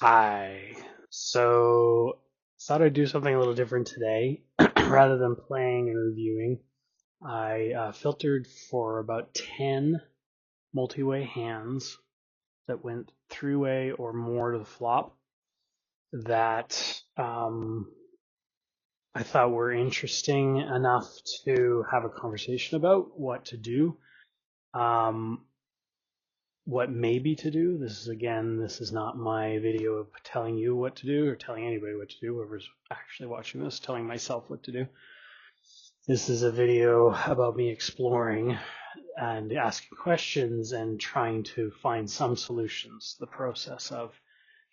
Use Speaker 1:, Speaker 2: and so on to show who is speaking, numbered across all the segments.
Speaker 1: Hi. So, thought I'd do something a little different today. Rather than playing and reviewing, I filtered for about 10 multi-way hands that went three-way or more to the flop that I thought were interesting enough to have a conversation about what to do. Um, what maybe to do. This is not my video of telling you what to do or telling anybody what to do, whoever's actually watching this, telling myself what to do. This is a video about me exploring and asking questions and trying to find some solutions, the process of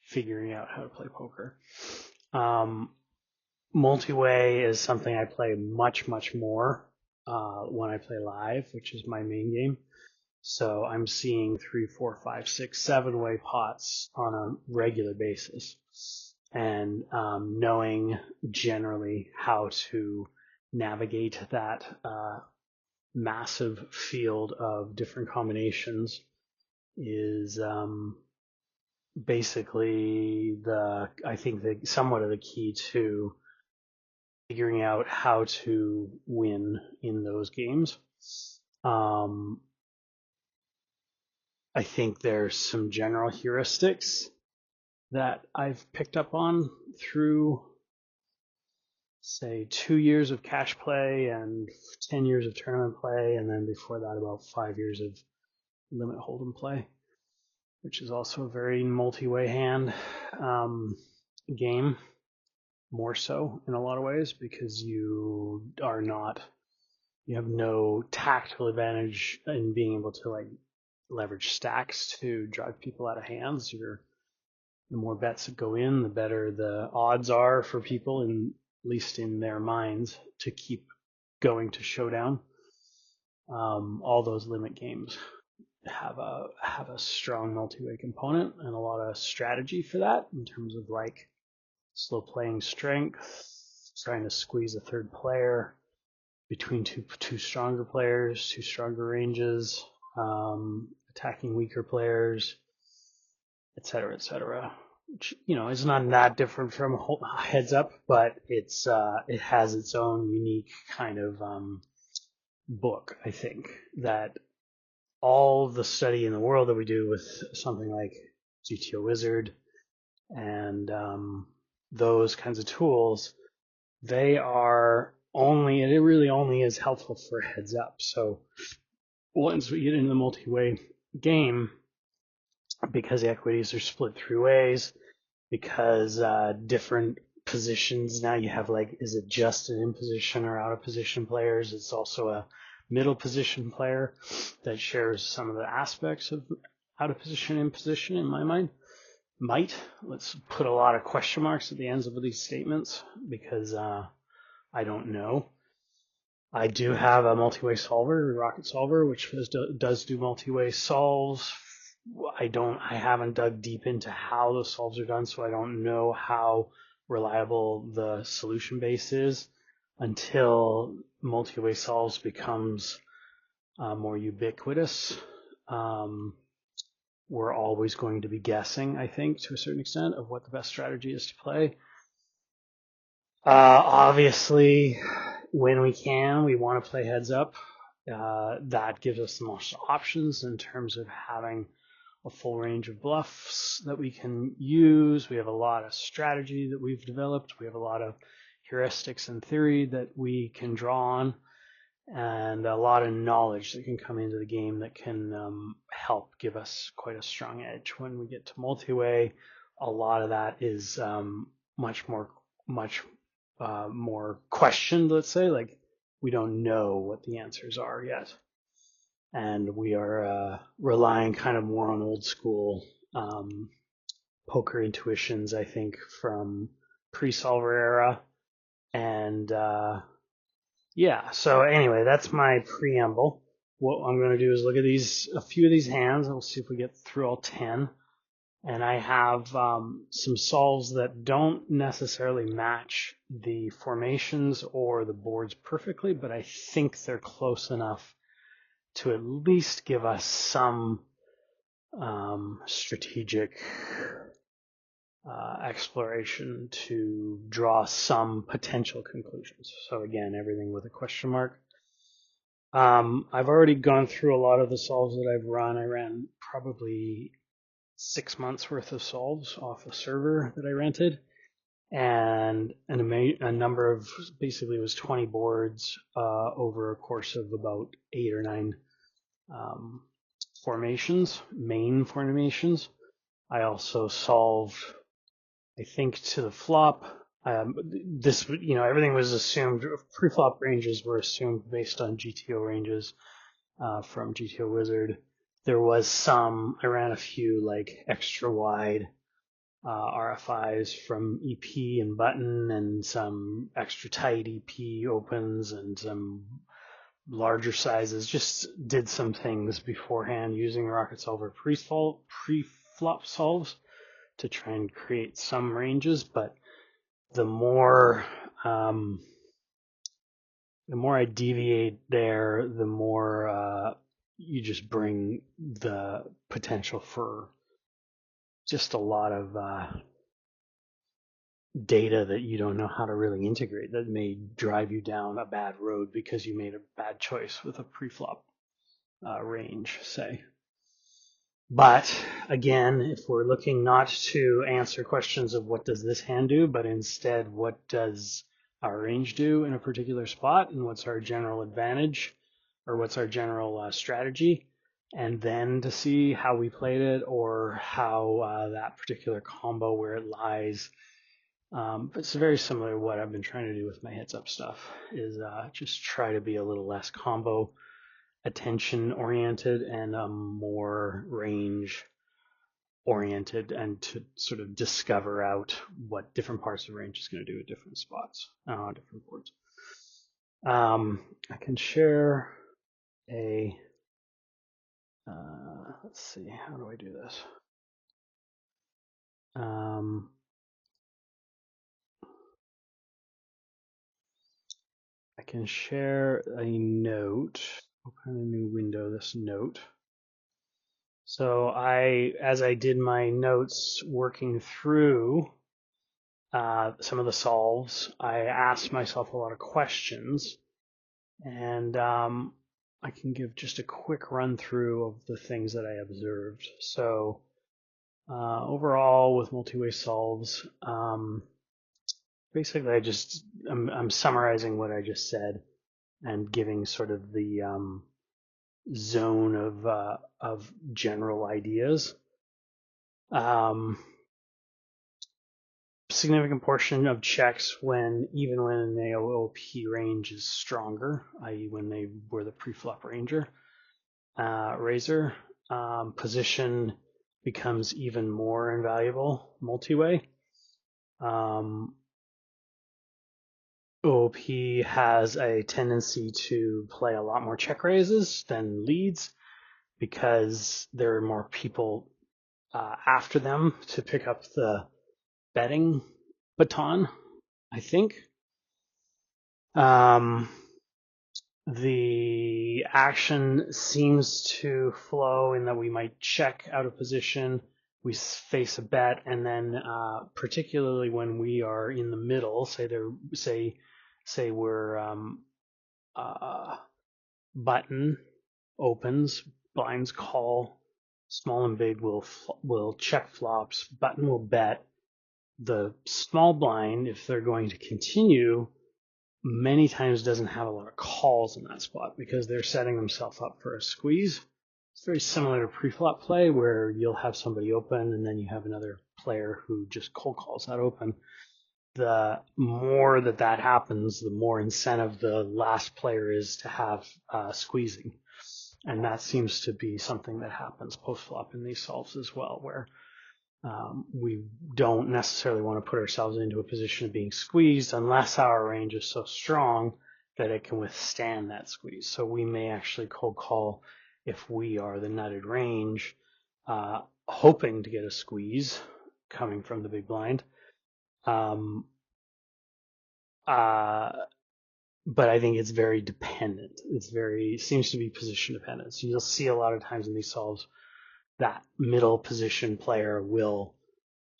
Speaker 1: figuring out how to play poker. Um, Multiway is something I play much more when I play live, which is my main game. So I'm seeing 3, 4, 5, 6, 7-way pots on a regular basis, and knowing generally how to navigate that massive field of different combinations is basically I think somewhat of the key to figuring out how to win in those games. Um, I think there's some general heuristics that I've picked up on through, say, 2 years of cash play and 10 years of tournament play, and then before that, about 5 years of limit hold'em play, which is also a very multi-way hand game, more so in a lot of ways, because you have no tactical advantage in being able to like leverage stacks to drive people out of hands. The more bets that go in, the better the odds are for people, at least in their minds, to keep going to showdown. All those limit games have a strong multi-way component and a lot of strategy for that in terms of like slow playing strength, trying to squeeze a third player between two stronger players, two stronger ranges, attacking weaker players, etc., etc. Which is not that different from Heads Up, but it has its own unique kind of book. I think that all the study in the world that we do with something like GTO Wizard and those kinds of tools, it really only is helpful for Heads Up. So once we get into the multi-way game, because the equities are split three ways, because different positions now you have like, is it just an in position or out of position players? It's also a middle position player that shares some of the aspects of out of position, in position, in my mind. Let's put a lot of question marks at the ends of these statements because I don't know. I do have a multi-way solver, rocket solver, which does do multi-way solves. I haven't dug deep into how those solves are done, so I don't know how reliable the solution base is until multi-way solves becomes more ubiquitous. We're always going to be guessing, I think, to a certain extent, of what the best strategy is to play. Obviously, when we want to play heads up. That gives us the most options in terms of having a full range of bluffs that we can use. We have a lot of strategy that we've developed. We have a lot of heuristics and theory that we can draw on, and a lot of knowledge that can come into the game that can help give us quite a strong edge when we get to multi-way. A lot of that is much more questioned, let's say. Like, we don't know what the answers are yet. And we are relying kind of more on old school poker intuitions, I think, from pre-solver era. And yeah, so anyway, that's my preamble. What I'm going to do is look at a few of these hands, and we'll see if we get through all 10. And I have some solves that don't necessarily match the formations or the boards perfectly, but I think they're close enough to at least give us some strategic exploration to draw some potential conclusions. So again, everything with a question mark. I've already gone through a lot of the solves that I've run. I ran probably 6 months worth of solves off a server that I rented, and a number of, basically it was 20 boards over a course of about 8 or 9 main formations. I also solved, I think, to the flop. Everything was assumed, pre-flop ranges were assumed based on GTO ranges from GTO Wizard. There was I ran a few like extra wide RFIs from EP and button, and some extra tight EP opens, and some larger sizes. Just did some things beforehand using Rocket Solver pre-flop solves to try and create some ranges. But the more I deviate there, the more you just bring the potential for just a lot of data that you don't know how to really integrate, that may drive you down a bad road because you made a bad choice with a pre-flop range, say. But again, if we're looking not to answer questions of what does this hand do, but instead what does our range do in a particular spot, and what's our general advantage, or what's our general strategy, and then to see how we played it, or how that particular combo, where it lies. It's very similar to what I've been trying to do with my heads up stuff, is just try to be a little less combo attention oriented and more range oriented, and to sort of discover out what different parts of the range is going to do at different spots on different boards. I can share a, let's see, how do I do this? I can share a note, open a new window, this note. So as I did my notes working through some of the solves, I asked myself a lot of questions, and I can give just a quick run through of the things that I observed. So overall, with multi-way solves, basically I'm summarizing what I just said and giving sort of the zone of general ideas. Significant portion of checks even when an AOP range is stronger, i.e. when they were the pre-flop raiser. Position becomes even more invaluable multi-way. OOP has a tendency to play a lot more check raises than leads, because there are more people after them to pick up the betting baton, I think. The action seems to flow in that we might check out of position, we face a bet, and then particularly when we are in the middle, say we're button opens, blinds call, small and big will check flops, button will bet. The small blind, if they're going to continue, many times doesn't have a lot of calls in that spot because they're setting themselves up for a squeeze. It's very similar to pre-flop play, where you'll have somebody open and then you have another player who just cold calls that open. The more that happens, the more incentive the last player is to have squeezing. And that seems to be something that happens post-flop in these solves as well, where we don't necessarily want to put ourselves into a position of being squeezed unless our range is so strong that it can withstand that squeeze. So we may actually cold call if we are the nutted range, hoping to get a squeeze coming from the big blind. But I think it's very dependent. Seems to be position dependent. So you'll see a lot of times in these solves that middle position player will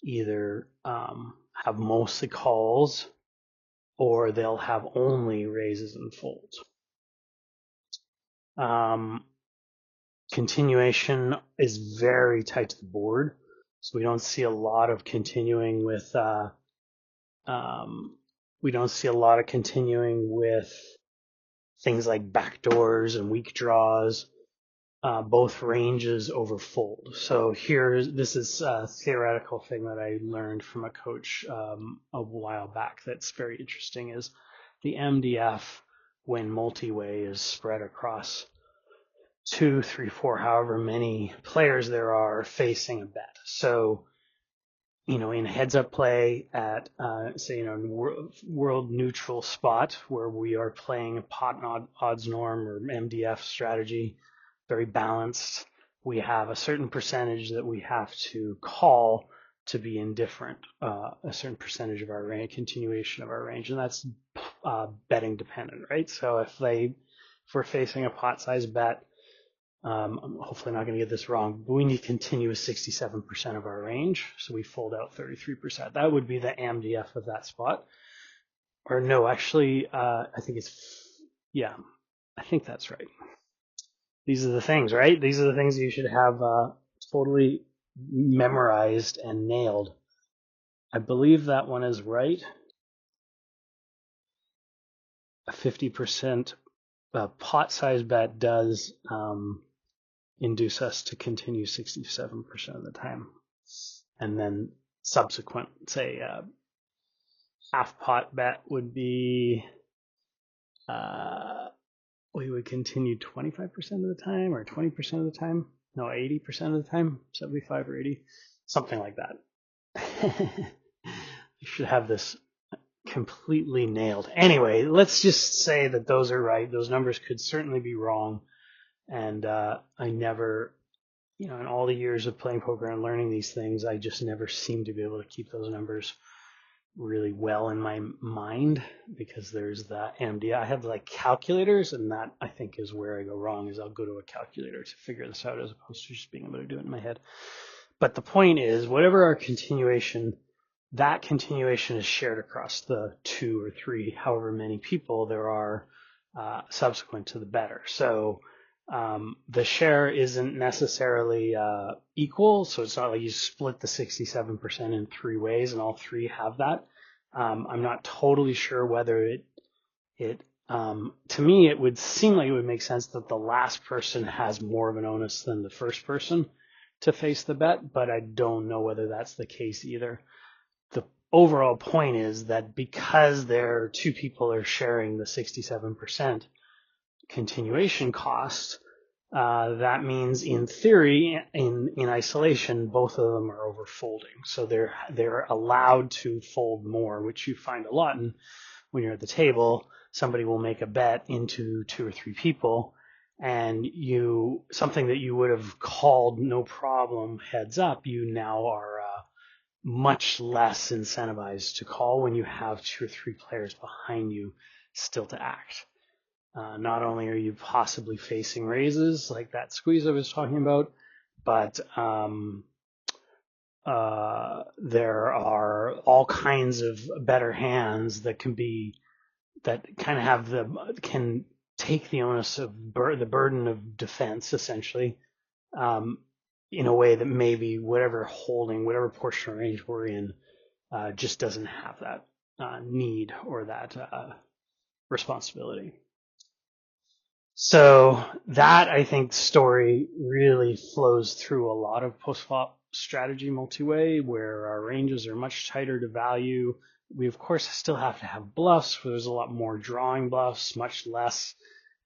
Speaker 1: either have mostly calls or they'll have only raises and folds. Continuation is very tight to the board, so we don't see a lot of continuing with things like backdoors and weak draws. Both ranges over fold. So this is a theoretical thing that I learned from a coach a while back that's very interesting, is the MDF when multi-way is spread across 2, 3, 4, however many players there are facing a bet. So, in heads-up play at, say, world neutral spot where we are playing a pot and odds norm or MDF strategy, very balanced, we have a certain percentage that we have to call to be indifferent, a certain percentage of our range, continuation of our range, and that's betting dependent, right? So if we're facing a pot size bet, I'm hopefully not going to get this wrong, but we need to continue with 67% of our range, so we fold out 33%. That would be the MDF of that spot. Or no, actually, I think that's right. These are the things, right? These are the things you should have totally memorized and nailed. I believe that one is right. A 50% pot size bet does induce us to continue 67% of the time. And then subsequent, say, half pot bet would be we would continue 25% of the time or 20% of the time. No, 80% of the time, 75 or 80, something like that. You should have this completely nailed. Anyway, let's just say that those are right. Those numbers could certainly be wrong. And I never, in all the years of playing poker and learning these things, I just never seem to be able to keep those numbers really well in my mind, because there's the MD. I have like calculators, and that I think is where I go wrong, is I'll go to a calculator to figure this out as opposed to just being able to do it in my head. But the point is, whatever our continuation, that continuation is shared across the 2 or 3, however many people there are subsequent to the better. So the share isn't necessarily equal, so it's not like you split the 67% in 3 ways and all 3 have that. I'm not totally sure whether to me, it would seem like it would make sense that the last person has more of an onus than the first person to face the bet, but I don't know whether that's the case either. The overall point is that because 2 people are sharing the 67% continuation cost, that means in theory, in isolation, both of them are overfolding. So they're allowed to fold more, which you find a lot. And when you're at the table, somebody will make a bet into 2 or 3 people, and something that you would have called no problem heads up, you now are much less incentivized to call when you have 2 or 3 players behind you still to act. Not only are you possibly facing raises like that squeeze I was talking about, but there are all kinds of better hands that can take the onus of the burden of defense, essentially, in a way that maybe whatever portion of range we're in just doesn't have that need or that responsibility. So that, I think, story really flows through a lot of post-flop strategy multi-way, where our ranges are much tighter to value. We, of course, still have to have bluffs, where there's a lot more drawing bluffs, much less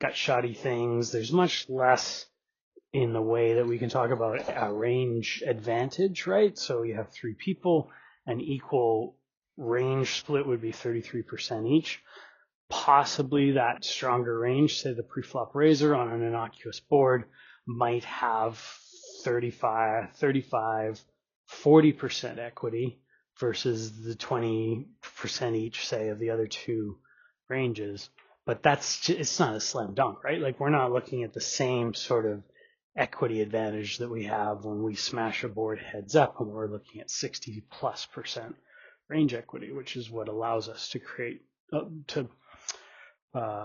Speaker 1: gut-shotty things. There's much less in the way that we can talk about a range advantage, right? So you have 3 people, an equal range split would be 33% each. Possibly that stronger range, say the pre-flop raiser on an innocuous board, might have 35, 40% equity versus the 20% each, say, of the other 2 ranges. But it's not a slam dunk, right? Like, we're not looking at the same sort of equity advantage that we have when we smash a board heads up, and we're looking at 60+% range equity, which is what allows us to create to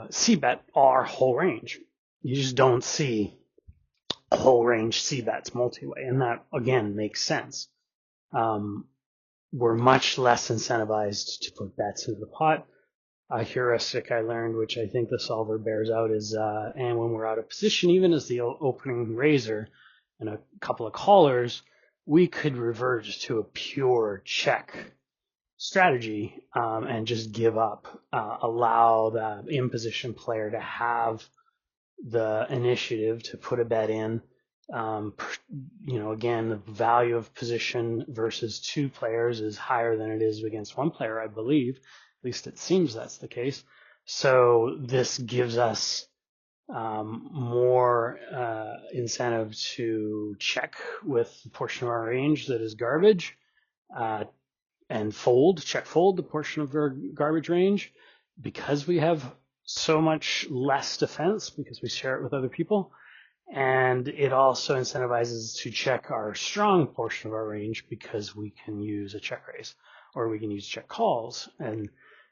Speaker 1: c-bet our whole range. You just don't see whole range c-bets multi-way, and that again makes sense. We're much less incentivized to put bets into the pot. A heuristic I learned, which I think the solver bears out, is and when we're out of position, even as the opening raiser and a couple of callers, we could revert to a pure check strategy and just give up, allow the in position player to have the initiative to put a bet in. Again, the value of position versus two players is higher than it is against one player, I believe. At least it seems that's the case. So this gives us more incentive to check with the portion of our range that is garbage, and check fold the portion of our garbage range, because we have so much less defense because we share it with other people. And it also incentivizes to check our strong portion of our range because we can use a check raise or we can use check calls. And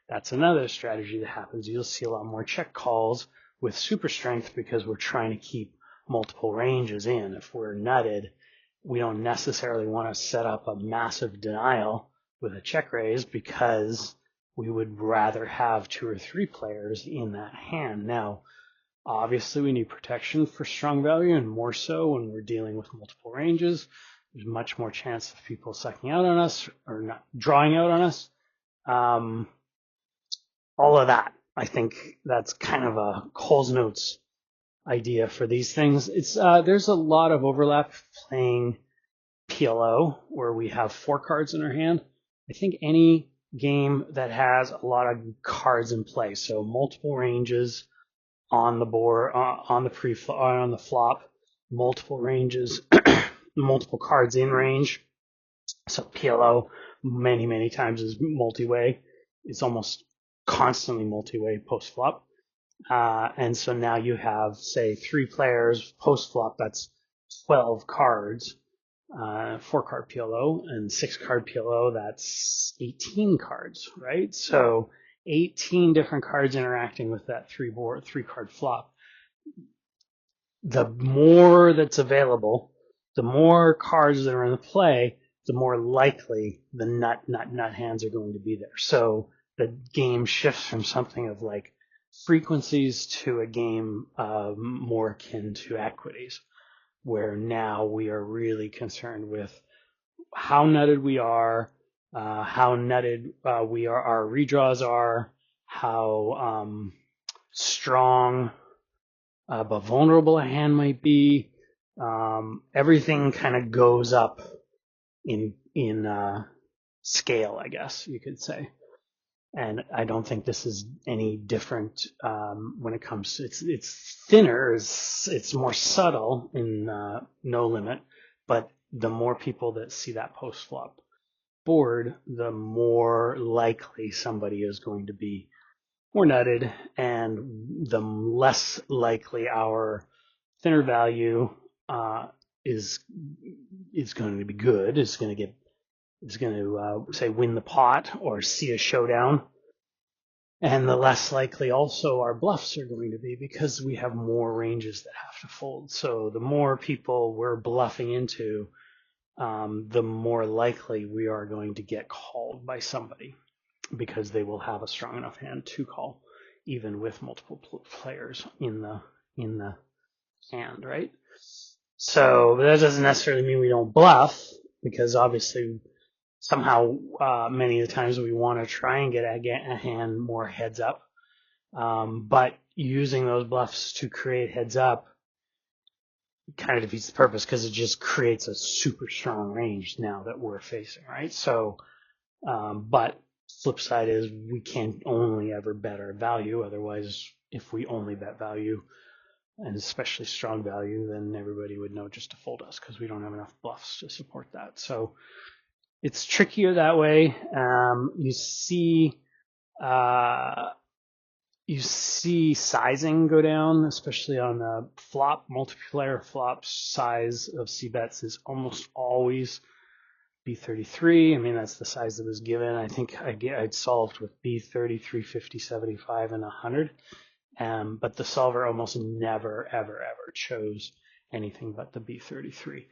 Speaker 1: that's another strategy that happens. You'll see a lot more check calls with super strength because we're trying to keep multiple ranges in. If we're nutted, we don't necessarily want to set up a massive denial with a check raise because we would rather have 2 or 3 players in that hand. Now, obviously, we need protection for strong value, and more so when we're dealing with multiple ranges. There's much more chance of people sucking out on us or not drawing out on us. All of that, I think that's kind of a Coles Notes idea for these things. It's there's a lot of overlap playing PLO where we have 4 cards in our hand. I think any game that has a lot of cards in play, so multiple ranges on the board, on the flop, multiple ranges, multiple cards in range. So PLO many times is multi-way. It's almost constantly multi-way post flop. And so now you have, say, 3 players post flop. That's 12 cards, 4-card PLO, and 6-card PLO. That's 18 cards, right? So 18 different cards interacting with that 3-card flop. The more that's available, the more cards that are in the play, the more likely the nut hands are going to be there. So the game shifts from something of like frequencies to a game more akin to equities, where now we are really concerned with how nutted we are, how nutted our redraws are, how strong but vulnerable a hand might be. Everything kind of goes up in scale, I guess you could say. And I don't think this is any different when it comes to it's thinner, it's more subtle in No Limit, but the more people that see that post flop board, the more likely somebody is going to be more nutted, and the less likely our thinner value is going to be good. Is going to say win the pot or see a showdown, and the less likely also our bluffs are going to be because we have more ranges that have to fold. So the more people we're bluffing into, the more likely we are going to get called by somebody, because they will have a strong enough hand to call, even with multiple players in the hand, right? So that doesn't necessarily mean we don't bluff, because obviously somehow many of the times we want to try and get a hand more heads up, but using those bluffs to create heads up kind of defeats the purpose, because it just creates a super strong range now that we're facing, right? So, but flip side is we can't only ever bet our value. Otherwise, if we only bet value, and especially strong value, then everybody would know just to fold us because we don't have enough bluffs to support that. So it's trickier that way. You see you see sizing go down, especially on a flop. Multiplayer flop size of C bets is almost always B33. I mean, that's the size that was given. I think I'd solved with B33, 50, 75, and 100. But the solver almost never, ever, ever chose anything but the B33.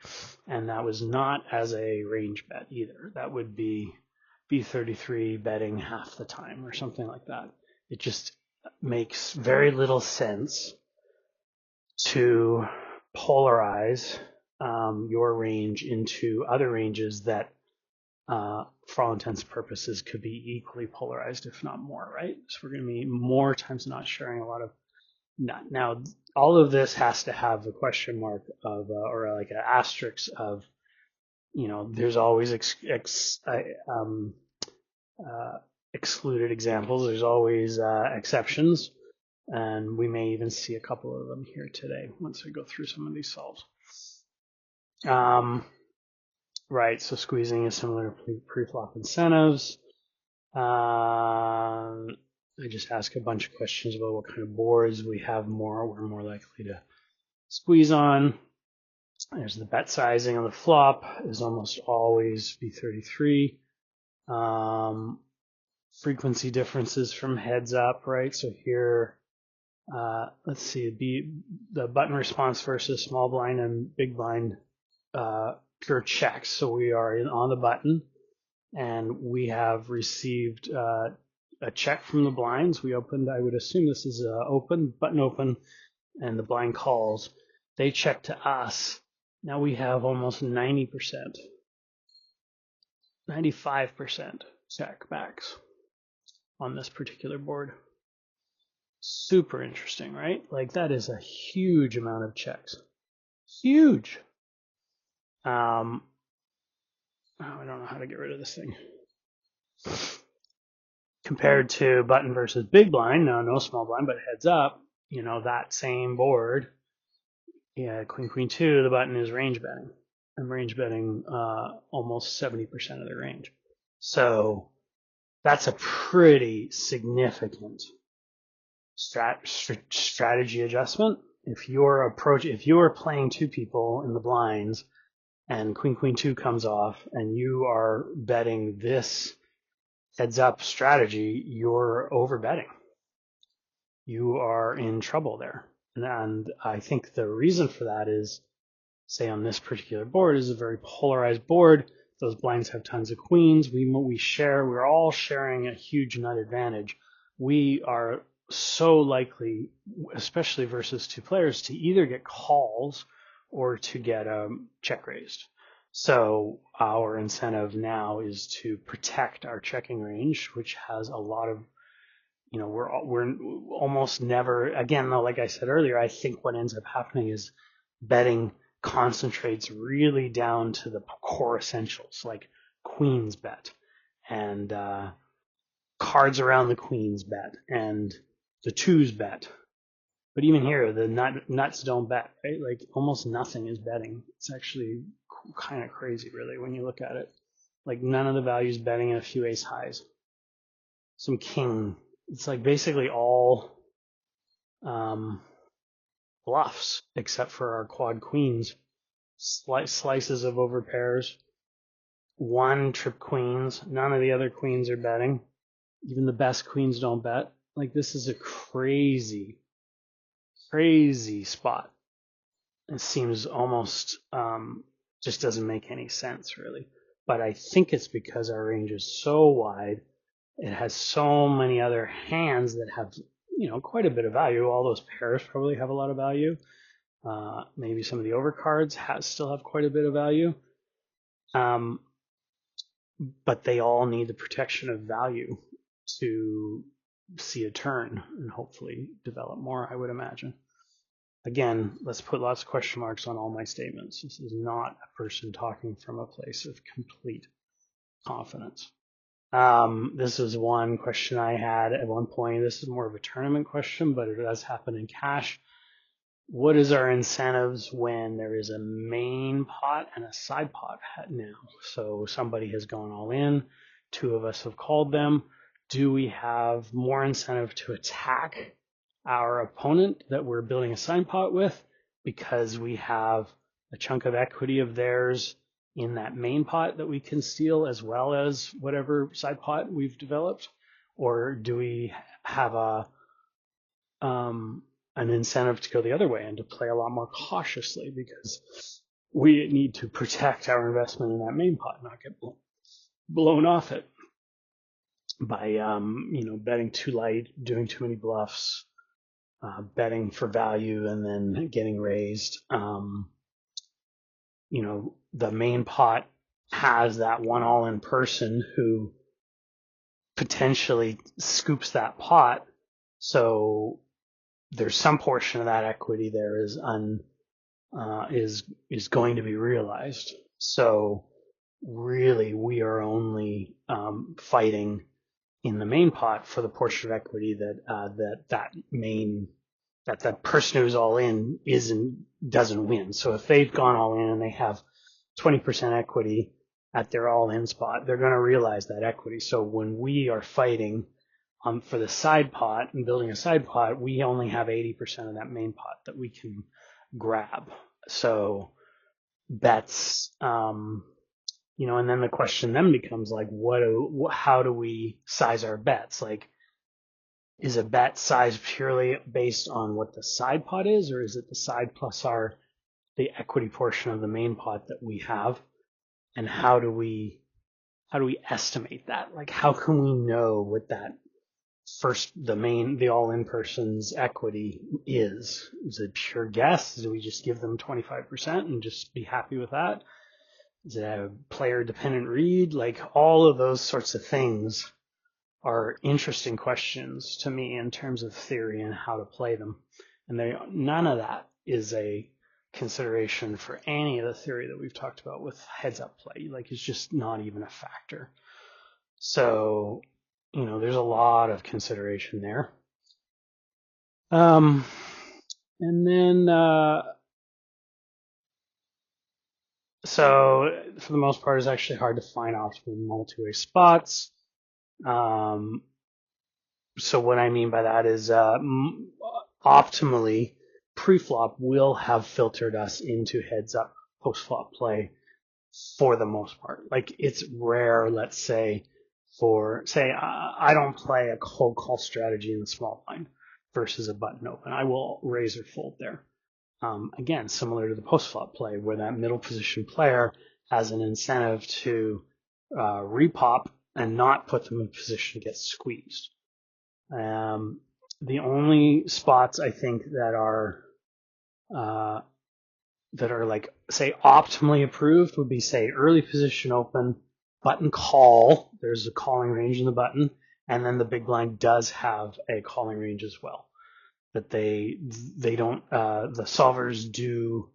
Speaker 1: And that was not as a range bet either. That would be B33 betting half the time or something like that. It just makes very little sense to polarize your range into other ranges that, for all intents and purposes, could be equally polarized, if not more, right? So we're going to be more times not sharing a lot of. Now, all of this has to have a question mark of, or like an asterisk of, there's always excluded examples. There's always exceptions. And we may even see a couple of them here today once we go through some of these solves. Right, so squeezing is similar to pre-flop incentives. I just ask a bunch of questions about what kind of boards we have we're more likely to squeeze on. There's the bet sizing on the flop is almost always B33. Frequency differences from heads up, right? So here, let's see, the button response versus small blind and big blind pure checks. So we are on the button, and we have received a check from the blinds. We opened, I would assume this is button open, and the blind calls. They check to us. Now we have almost 90%, 95% check backs on this particular board. Super interesting, right? Like that is a huge amount of checks. Huge. I don't know how to get rid of this thing. Compared to button versus big blind, no small blind, but heads up, that same board, queen, queen two, the button is range betting. I'm range betting almost 70% of the range. So that's a pretty significant strategy adjustment. If you're playing two people in the blinds and queen, queen two comes off and you are betting this heads up strategy, you're over betting. You are in trouble there. And I think the reason for that is, say on this particular board is a very polarized board. Those blinds have tons of queens. We're all sharing a huge nut advantage. We are so likely, especially versus two players, to either get calls or to get check raised. So our incentive now is to protect our checking range, which has a lot of, we're almost never, again, though, like I said earlier, I think what ends up happening is betting concentrates really down to the core essentials, like queens bet and cards around the queens bet and the twos bet. But even here, the nuts don't bet, right? Like almost nothing is betting. It's actually kind of crazy, really, when you look at it. Like none of the values betting and a few ace highs. Some king. It's like basically all bluffs except for our quad queens. Slices of over pairs. One trip queens. None of the other queens are betting. Even the best queens don't bet. Like this is a crazy spot. It seems almost just doesn't make any sense, really. But I think it's because our range is so wide. It has so many other hands that have, quite a bit of value. All those pairs probably have a lot of value. Maybe some of the overcards still have quite a bit of value. But they all need the protection of value to see a turn and hopefully develop more, I would imagine. Again, let's put lots of question marks on all my statements. This is not a person talking from a place of complete confidence. This is one question I had at one point. This is more of a tournament question, but it does happen in cash. What is our incentives when there is a main pot and a side pot now? So somebody has gone all in. Two of us have called them. do we have more incentive to attack our opponent that we're building a sign pot with because we have a chunk of equity of theirs in that main pot that we can steal as well as whatever side pot we've developed? Or do we have an incentive to go the other way and to play a lot more cautiously because we need to protect our investment in that main pot, not get blown off it by betting too light, doing too many bluffs, betting for value, and then getting raised. The main pot has that one all-in person who potentially scoops that pot, so there's some portion of that equity there is going to be realized. So really, we are only fighting in the main pot for the portion of equity that that person who's all in doesn't win. So if they've gone all in and they have 20% equity at their all in spot, they're going to realize that equity. So when we are fighting for the side pot and building a side pot, we only have 80% of that main pot that we can grab. So bets, and then the question then becomes like, how do we size our bets? Like, is a bet size purely based on what the side pot is, or is it the side plus the equity portion of the main pot that we have? And how do we estimate that? Like, how can we know what that the all-in person's equity is? Is it pure guess? Do we just give them 25% and just be happy with that? Is it a player-dependent read? Like, all of those sorts of things are interesting questions to me in terms of theory and how to play them. And none of that is a consideration for any of the theory that we've talked about with heads-up play. Like, it's just not even a factor. So, there's a lot of consideration there. And then, so for the most part, it's actually hard to find optimal multi-way spots. So what I mean by that is optimally, pre-flop will have filtered us into heads-up post-flop play for the most part. Like, it's rare, let's say, I don't play a cold call strategy in the small blind versus a button open. I will raise or fold there. Again, similar to the post-flop play, where that middle position player has an incentive to repop and not put them in position to get squeezed. The only spots I think that are like, say, optimally approved would be, say, early position open, button call. There's a calling range in the button, and then the big blind does have a calling range as well. But they don't. The solvers do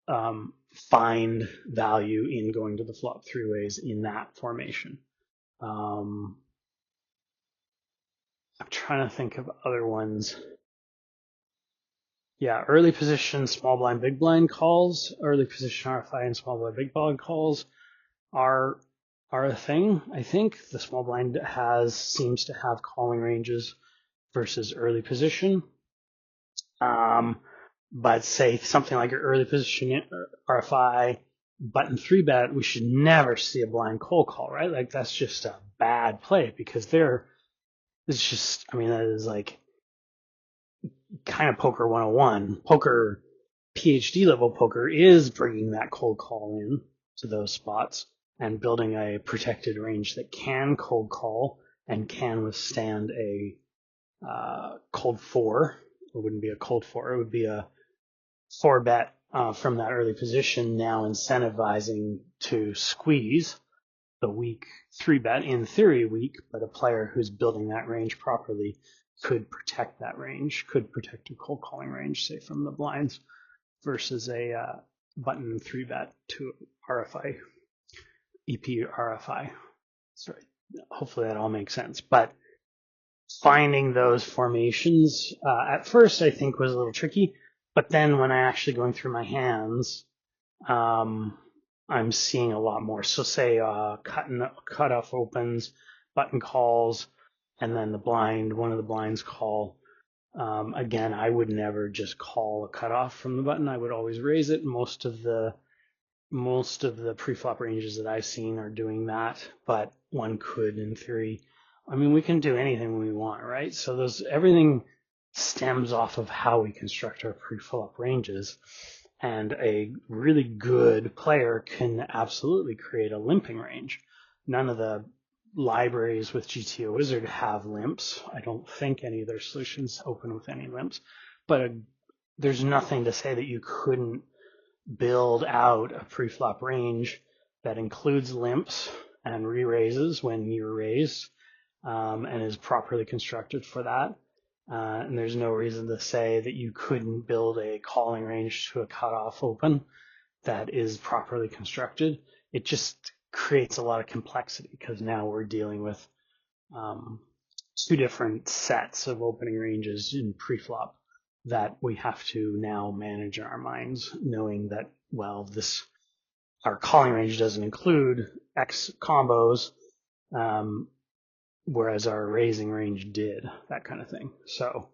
Speaker 1: find value in going to the flop three ways in that formation. I'm trying to think of other ones. Yeah, early position small blind big blind calls, early position RFI and small blind big blind calls are a thing. I think the small blind seems to have calling ranges versus early position. But say something like your early position RFI button 3-bet, we should never see a blind cold call, right? Like, that's just a bad play because that is like kind of poker 101. Poker, PhD level poker, is bringing that cold call in to those spots and building a protected range that can cold call and can withstand a cold 4. It wouldn't be a cold 4. It would be a 4-bet from that early position, now incentivizing to squeeze the weak 3-bet, in theory weak, but a player who's building that range properly could protect that range, could protect a cold calling range, say, from the blinds, versus a button 3-bet to RFI, EP RFI. Sorry, hopefully that all makes sense. But finding those formations at first I think was a little tricky, but then when I actually going through my hands, I'm seeing a lot more. So say cutoff opens, button calls, and then one of the blinds call. Again, I would never just call a cutoff from the button. I would always raise it. Most of the preflop ranges that I've seen are doing that, but one could, in theory. I mean, we can do anything we want, right? So everything stems off of how we construct our preflop ranges. And a really good player can absolutely create a limping range. None of the libraries with GTO Wizard have limps. I don't think any of their solutions open with any limps, but there's nothing to say that you couldn't build out a preflop range that includes limps and re-raises when you're raised, and is properly constructed for that. And there's no reason to say that you couldn't build a calling range to a cutoff open that is properly constructed. It just creates a lot of complexity because now we're dealing with two different sets of opening ranges in preflop that we have to now manage in our minds, knowing that, well, our calling range doesn't include X combos, whereas our raising range did, that kind of thing. So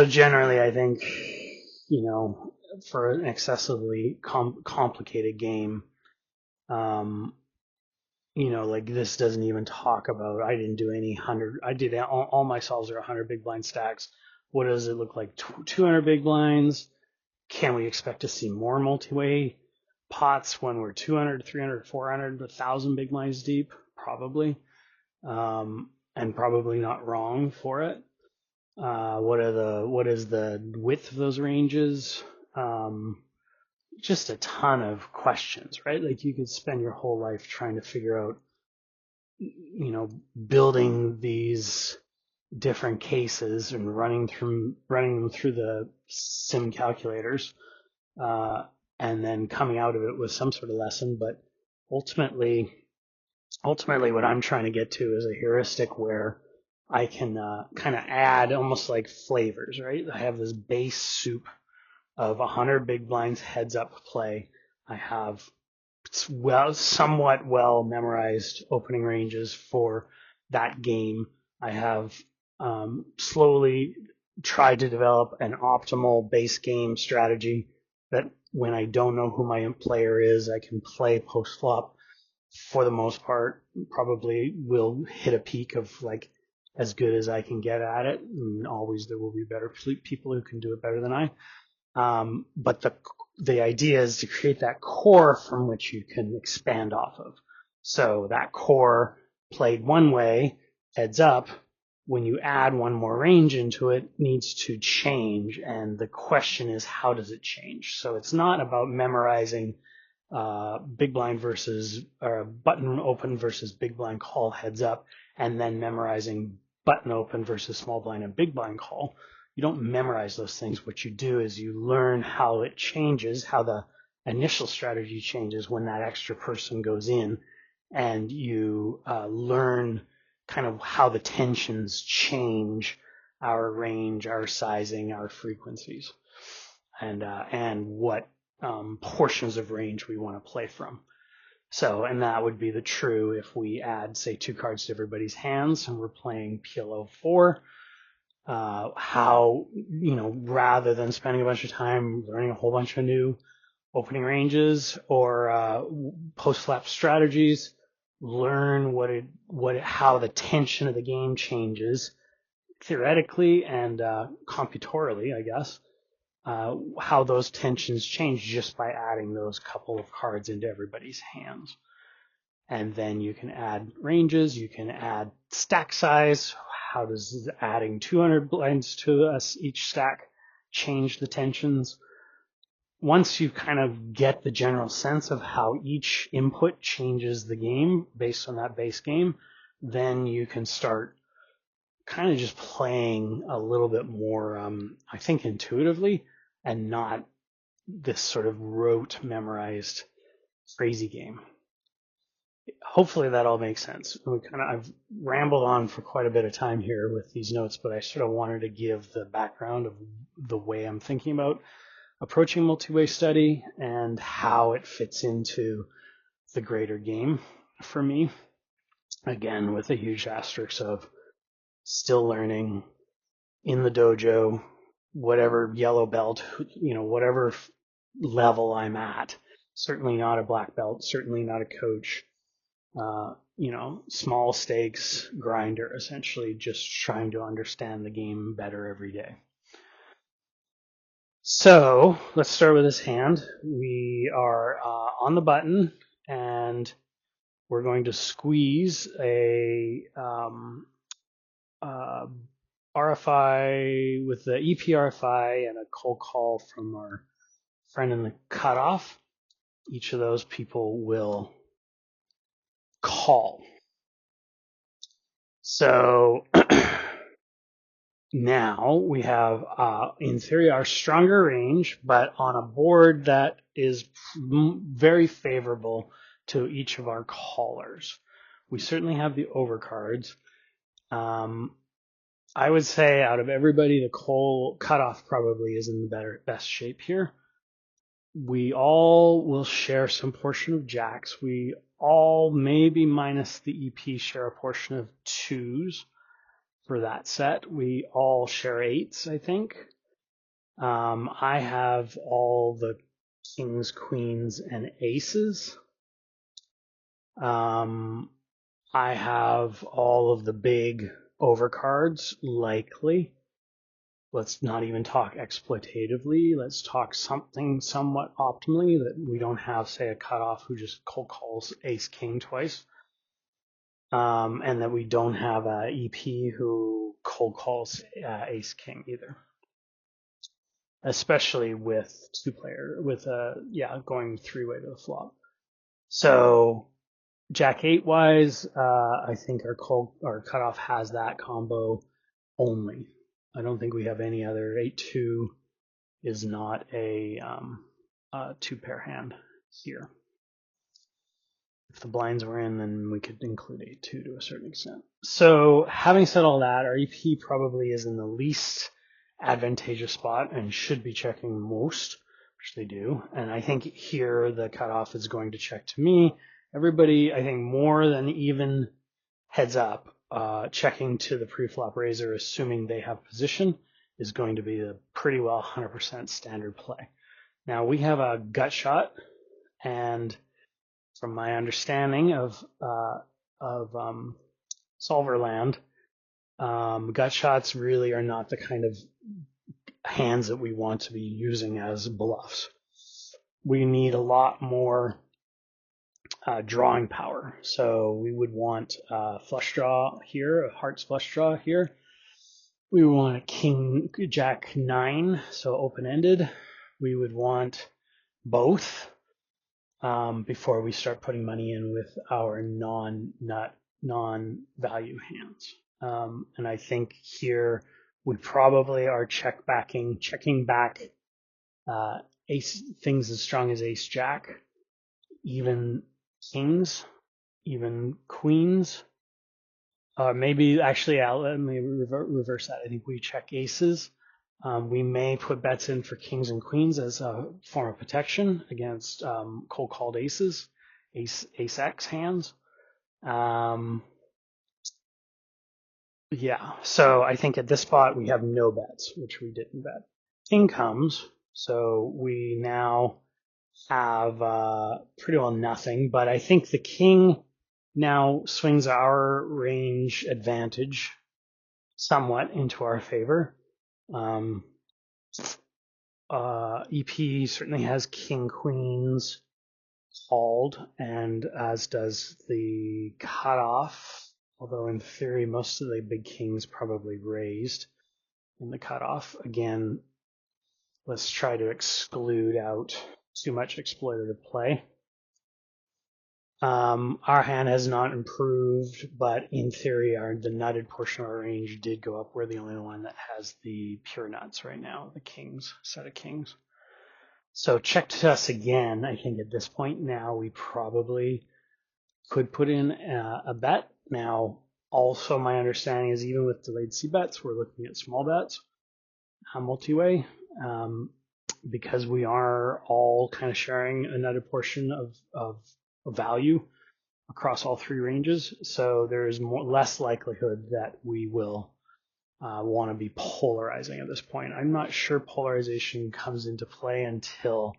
Speaker 1: generally, I think, for an excessively complicated game, like this doesn't even talk about, I didn't do any 100, I did all my solves are 100 big blind stacks. What does it look like? 200 big blinds? Can we expect to see more multi-way pots when we're 200, 300, 400, 1,000 big blinds deep? Probably. And probably not wrong for it. What is the width of those ranges? Just a ton of questions, right? Like you could spend your whole life trying to figure out, building these different cases and running them through the sim calculators, and then coming out of it with some sort of lesson. But ultimately, what I'm trying to get to is a heuristic where I can kind of add almost like flavors, right? I have this base soup of 100 big blinds heads up play. I have somewhat well memorized opening ranges for that game. I have slowly tried to develop an optimal base game strategy that when I don't know who my player is, I can play post flop. For the most part, probably will hit a peak of like as good as I can get at it. And always there will be better people who can do it better than I. But the idea is to create that core from which you can expand off of. So that core played one way, heads up, when you add one more range into it, needs to change. And the question is, how does it change? So it's not about memorizing big blind versus button open versus big blind call heads up, and then memorizing button open versus small blind and big blind call. You don't memorize those things. What you do is you learn how it changes, how the initial strategy changes when that extra person goes in, and you learn kind of how the tensions change our range, our sizing, our frequencies, and what portions of range we want to play from. So, and that would be the true if we add, say, 2 cards to everybody's hands and we're playing PLO 4. How, rather than spending a bunch of time learning a whole bunch of new opening ranges or post-flap strategies, learn how the tension of the game changes theoretically and computorially, I guess. How those tensions change just by adding those couple of cards into everybody's hands. And then you can add ranges, you can add stack size. How does adding 200 blinds to us each stack change the tensions? Once you kind of get the general sense of how each input changes the game based on that base game, then you can start kind of just playing a little bit more, I think, intuitively, and not this sort of rote memorized crazy game. Hopefully that all makes sense. I've rambled on for quite a bit of time here with these notes, but I sort of wanted to give the background of the way I'm thinking about approaching multi-way study and how it fits into the greater game for me. Again, with a huge asterisk of still learning in the dojo, whatever yellow belt, whatever level I'm at. Certainly not a black belt, certainly not a coach. Small stakes grinder, essentially just trying to understand the game better every day. So let's start with this hand. We are on the button, and we're going to squeeze a RFI with the EP RFI and a cold call from our friend in the cutoff. Each of those people will call. So now we have, in theory, our stronger range, but on a board that is very favorable to each of our callers. We certainly have the overcards. I would say out of everybody, the call cutoff probably is in the best shape here. We all will share some portion of jacks. We all, maybe minus the EP, share a portion of twos for that set. We all share eights, I think. I have all the kings, queens, and aces. I have all of the big overcards, likely. Let's not even talk exploitatively. Let's talk something somewhat optimally, that we don't have, say, a cutoff who just cold calls ace king twice. And that we don't have a EP who cold calls ace king either. Especially with going three-way to the flop. So Jack 8 wise, I think our cutoff has that combo only. I don't think we have any other. 8-2 is not a two-pair hand here. If the blinds were in, then we could include 8-2 to a certain extent. So having said all that, our EP probably is in the least advantageous spot and should be checking most, which they do. And I think here the cutoff is going to check to me. Everybody, I think, more than even heads up, checking to the pre-flop raiser, assuming they have position, is going to be a pretty well 100% standard play. Now we have a gut shot, and from my understanding of Solverland, gut shots really are not the kind of hands that we want to be using as bluffs. We need a lot more drawing power. So we would want a flush draw here, a hearts flush draw here. We would want a king jack 9, so open-ended. We would want both before we start putting money in with our non-nut, non-value hands. And I think here we probably are checking back ace things as strong as ace jack, even kings, even queens. Maybe actually, let me reverse that. I think we check aces. We may put bets in for kings and queens as a form of protection against cold called aces, ace X hands. Yeah, so I think at this spot we have no bets, which we didn't bet. King comes, so we now have pretty well nothing, but I think the king now swings our range advantage somewhat into our favor. EP certainly has king queens called, and as does the cutoff, although in theory most of the big kings probably raised in the cutoff. Again, let's try to exclude out too much exploitative play. Our hand has not improved, but in theory, the nutted portion of our range did go up. We're the only one that has the pure nuts right now, the kings, set of kings. So check to us again. I think at this point now we probably could put in a bet. Now, also my understanding is even with delayed C bets, we're looking at small bets, multi-way, because we are all kind of sharing a nutted portion of value across all three ranges. So there's less likelihood that we will want to be polarizing at this point. I'm not sure polarization comes into play until,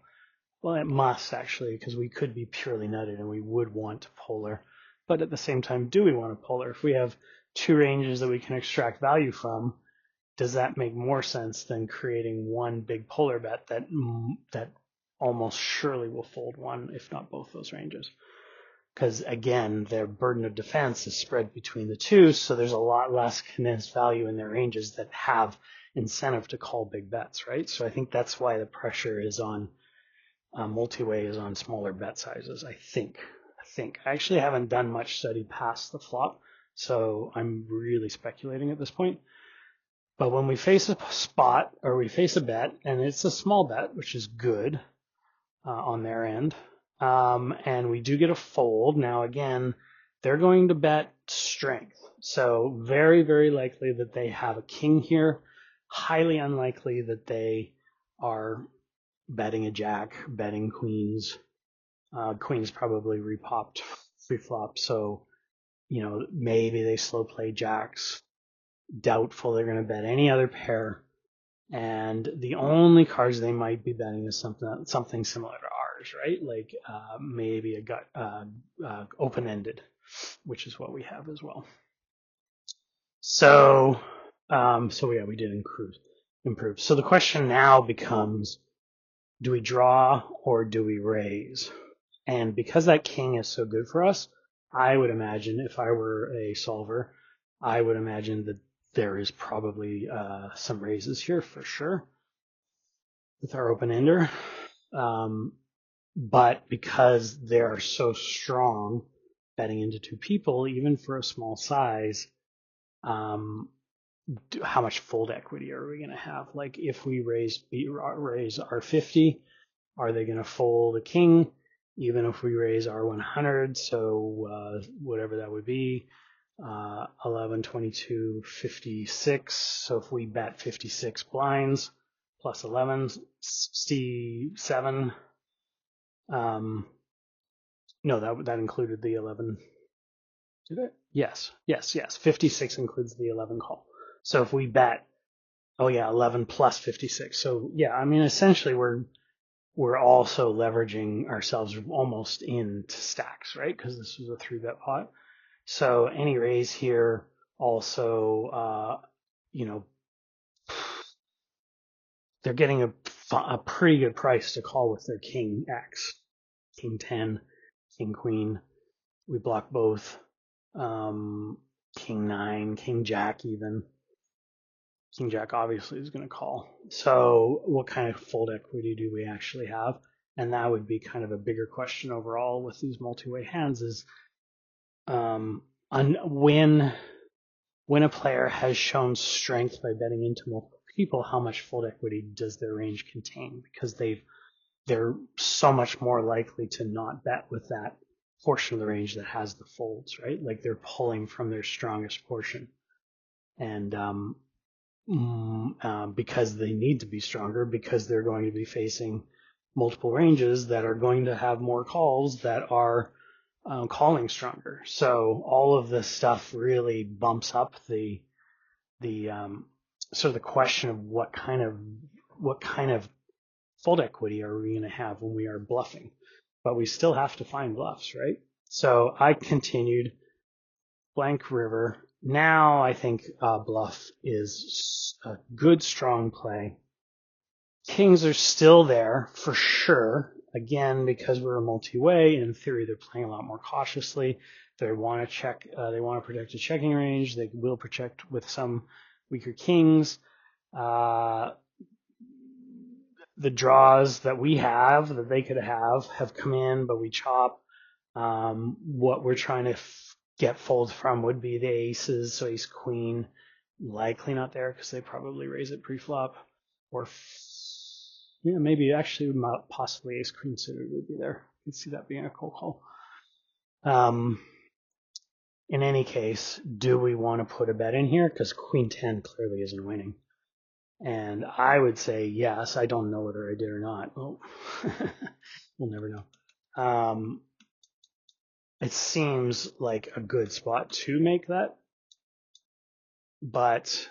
Speaker 1: well, it must actually, because we could be purely nutted and we would want polar. But at the same time, do we want a polar? If we have two ranges that we can extract value from, does that make more sense than creating one big polar bet that almost surely will fold one, if not both those ranges? Because again, their burden of defense is spread between the two, so there's a lot less condensed value in their ranges that have incentive to call big bets, right? So I think that's why the pressure is on Multiway is on smaller bet sizes. I think. I actually haven't done much study past the flop, so I'm really speculating at this point. But when we face a spot or we face a bet, and it's a small bet, which is good on their end, and we do get a fold, now again, they're going to bet strength. So very, very likely that they have a king here. Highly unlikely that they are betting a jack, betting queens. Queens probably repopped pre-flop, so maybe they slow play jacks. Doubtful they're going to bet any other pair, and the only cards they might be betting is something similar to ours, right? Like maybe a gut open-ended, which is what we have as well. So yeah, we did improve. So the question now becomes, do we draw or do we raise? And because that king is so good for us, I would imagine, if I were a solver, I would imagine that there is probably some raises here for sure with our open-ender. But because they're so strong, betting into two people, even for a small size, how much fold equity are we going to have? Like if we raise our 50, are they going to fold a king? Even if we raise our 100, so whatever that would be, 11, 22, 56. So if we bet 56 blinds plus 11, 67. No, that included the 11. Did it? Yes. 56 includes the 11 call. So if we bet, 11 plus 56. So yeah, I mean, essentially we're also leveraging ourselves almost into stacks, right? Because this was a 3-bet pot. So any raise here also, they're getting a pretty good price to call with their king X, king 10, king queen. We block both, king 9, king jack even. King jack obviously is going to call. So what kind of fold equity do we actually have? And that would be kind of a bigger question overall with these multi-way hands is when a player has shown strength by betting into multiple people, how much fold equity does their range contain? Because they're so much more likely to not bet with that portion of the range that has the folds, right? Like they're pulling from their strongest portion. And because they need to be stronger, because they're going to be facing multiple ranges that are going to have more calls that are calling stronger. So all of this stuff really bumps up the sort of the question of what kind of fold equity are we going to have when we are bluffing. But we still have to find bluffs, right? So I continued blank river. Now I think bluff is a good, strong play. Kings are still there for sure. Again, because we're a multi-way, in theory, they're playing a lot more cautiously. They want to check. They want to protect a checking range. They will protect with some weaker kings. The draws that we have, that they could have come in, but we chop. What we're trying to get folds from would be the aces, so ace queen, likely not there because they probably raise it pre-flop, or maybe actually possibly ace queen suited would be there. You can see that being a cold call. In any case, do we want to put a bet in here? Because queen 10 clearly isn't winning. And I would say yes. I don't know whether I did or not. Oh, we'll never know. it seems like a good spot to make that. But,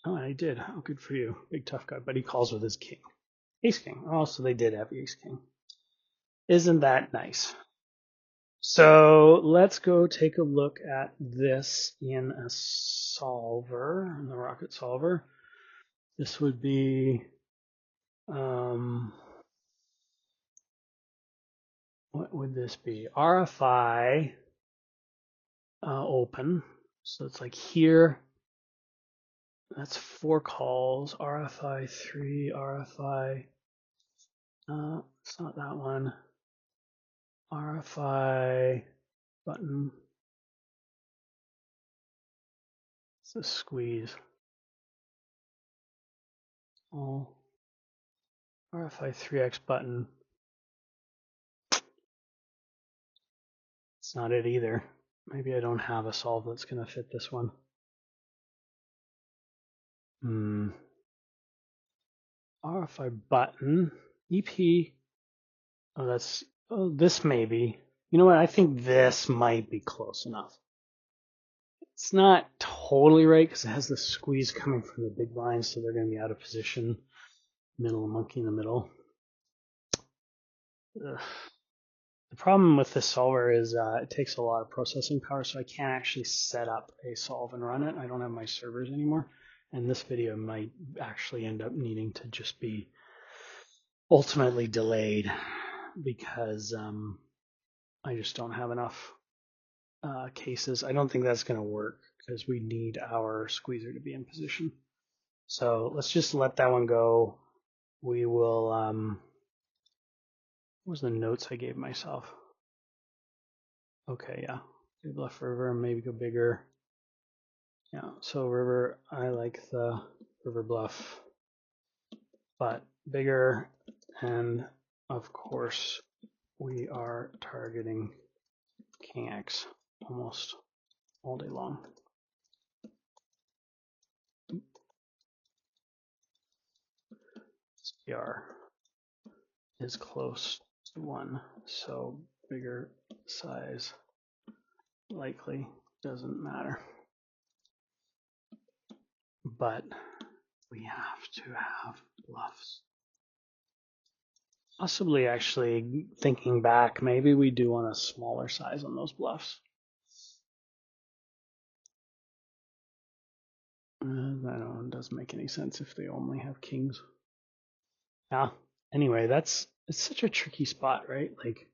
Speaker 1: oh, I did. Oh, good for you. Big tough guy. But he calls with his king. Ace king. Oh, so they did have ace king. Isn't that nice? So let's go take a look at this in a solver, in the rocket solver. This would be, what would this be? RFI open. So it's like here. That's 4 calls. RFI 3, RFI. It's not that one. RFI button. It's a squeeze. Oh. RFI 3x button. It's not it either. Maybe I don't have a solve that's going to fit this one. RFI button. EP. Oh, this may be. You know what? I think this might be close enough. It's not totally right because it has the squeeze coming from the big blind, so they're going to be out of position. Middle monkey in the middle. Ugh. The problem with this solver is it takes a lot of processing power, so I can't actually set up a solve and run it. I don't have my servers anymore, and this video might actually end up needing to just be ultimately delayed because I just don't have enough cases. I don't think that's going to work because we need our squeezer to be in position. So let's just let that one go. We will, what was the notes I gave myself? Okay, yeah. Big bluff river, maybe go bigger. Yeah, so river, I like the river bluff, but bigger. And of course, we are targeting King X almost all day long. SPR is close to 1, so bigger size likely doesn't matter. But we have to have bluffs. Possibly actually thinking back, maybe we do want a smaller size on those bluffs. I don't know, it doesn't make any sense if they only have kings. Yeah, anyway, it's such a tricky spot, right? Like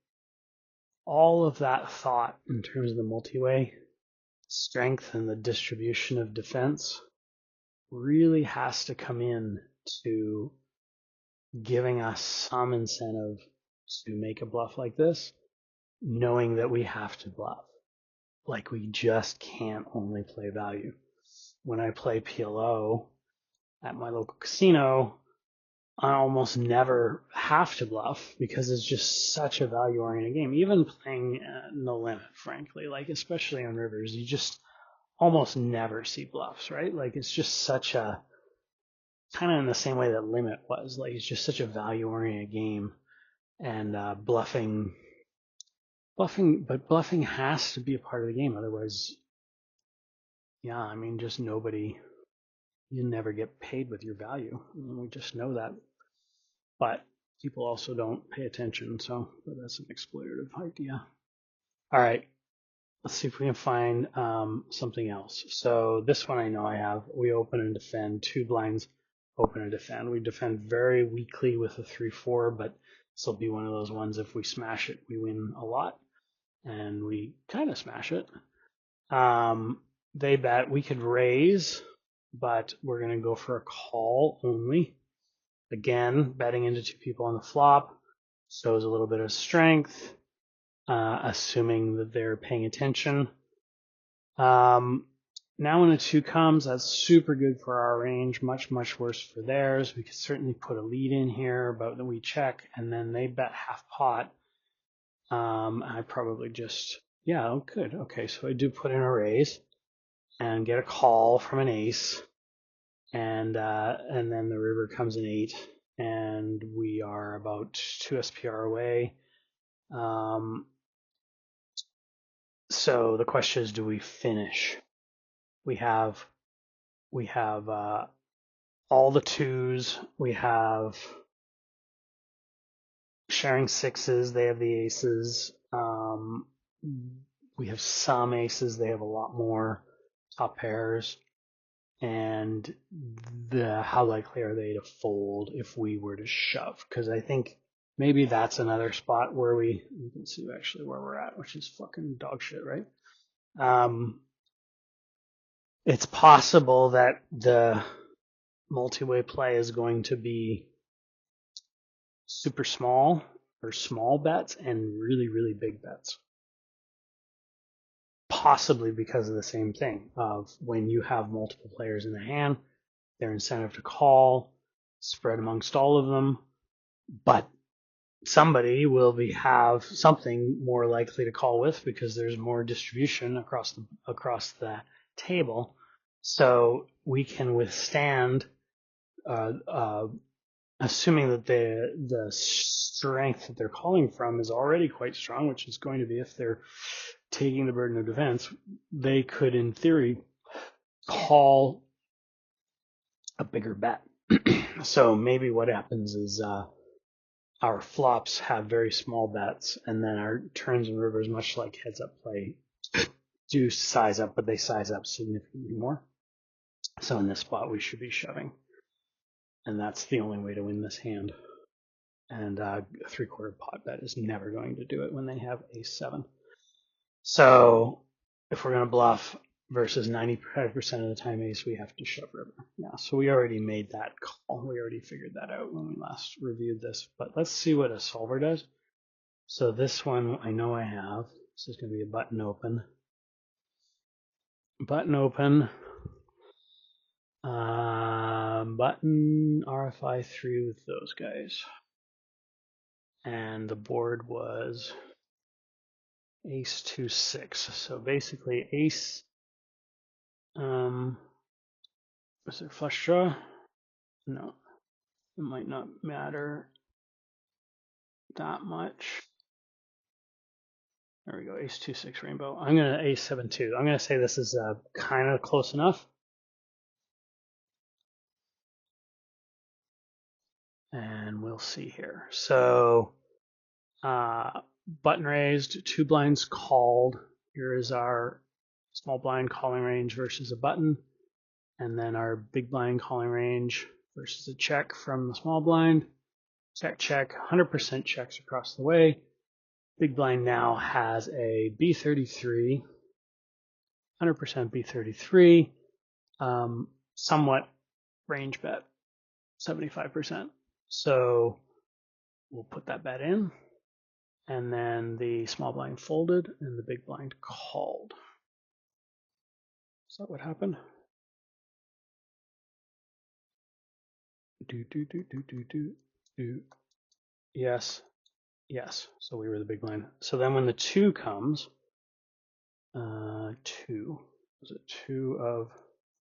Speaker 1: all of that thought in terms of the multi-way strength and the distribution of defense really has to come in to giving us some incentive to make a bluff like this, knowing that we have to bluff. Like we just can't only play value. When I play PLO at my local casino, I almost never have to bluff because it's just such a value-oriented game. Even playing no limit, frankly, like especially on rivers, you just almost never see bluffs, right? Like it's just such a kind of in the same way that limit was. Like it's just such a value-oriented game, and bluffing has to be a part of the game. Otherwise, yeah, I mean, just nobody, you never get paid with your value. We just know that. But people also don't pay attention, so that's an exploitative idea. All right, let's see if we can find something else. So this one I know I have. We open and defend, 2 blinds, open and defend. We defend very weakly with a 3-4, but this will be one of those ones if we smash it, we win a lot. And we kind of smash it. They bet we could raise, but we're going to go for a call only. Again, betting into 2 people on the flop shows a little bit of strength, assuming that they're paying attention. Now when a 2 comes, that's super good for our range, much, much worse for theirs. We could certainly put a lead in here, but then we check, and then they bet half pot. I probably just, yeah, oh, good. Okay, so I do put in a raise and get a call from an ace, and then the river comes an 8, and we are about 2 SPR away. So the question is, do we finish? We have all the twos. We have sharing sixes. They have the aces. We have some aces. They have a lot more top pairs. And how likely are they to fold if we were to shove? Because I think maybe that's another spot where we can see actually where we're at, which is fucking dog shit, right? It's possible that the multi-way play is going to be super small or small bets and really, really big bets. Possibly because of the same thing of when you have multiple players in the hand, their incentive to call spread amongst all of them, but somebody will have something more likely to call with because there's more distribution across the table. So we can withstand, assuming that the strength that they're calling from is already quite strong, which is going to be if they're taking the burden of defense, they could, in theory, call a bigger bet. So maybe what happens is our flops have very small bets, and then our turns and rivers, much like heads up play, do size up, but they size up significantly more. So in this spot, we should be shoving. And that's the only way to win this hand. And a 3/4 pot bet is never going to do it when they have ace-7. So if we're going to bluff versus 95% of the time ace, we have to shove river. Yeah, so we already made that call. We already figured that out when we last reviewed this. But let's see what a solver does. So this one I know I have. This is going to be a button open. Button open. Button RFI 3 with those guys. And the board was ace 2-6. So basically ace, was it flush draw? No, it might not matter that much. There we go, ace 2-6 rainbow. I'm gonna ace 7-2. I'm gonna say this is kind of close enough. And we'll see here. So button raised, 2 blinds called. Here is our small blind calling range versus a button. And then our big blind calling range versus a check from the small blind. Check, check, 100% checks across the way. Big blind now has a B33, 100% B33, somewhat range bet, 75%. So we'll put that bet in. And then the small blind folded and the big blind called. Is that what happened? Do. Yes. Yes. So we were the big blind. So then when the 2 comes, 2, was it 2 of,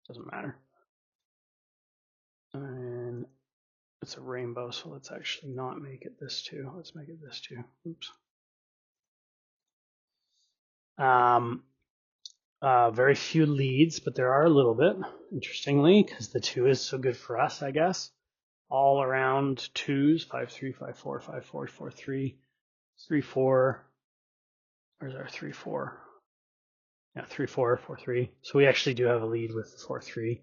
Speaker 1: doesn't matter. And it's a rainbow, so let's actually not make it this 2. Let's make it this 2. Oops. Very few leads, but there are a little bit, interestingly, because the 2 is so good for us, I guess. All around 2s, 5-3, 5-4, 5-4, 4-3, 3-4. Where's our 3-4? Yeah, 3-4, 4-3. So we actually do have a lead with 4-3,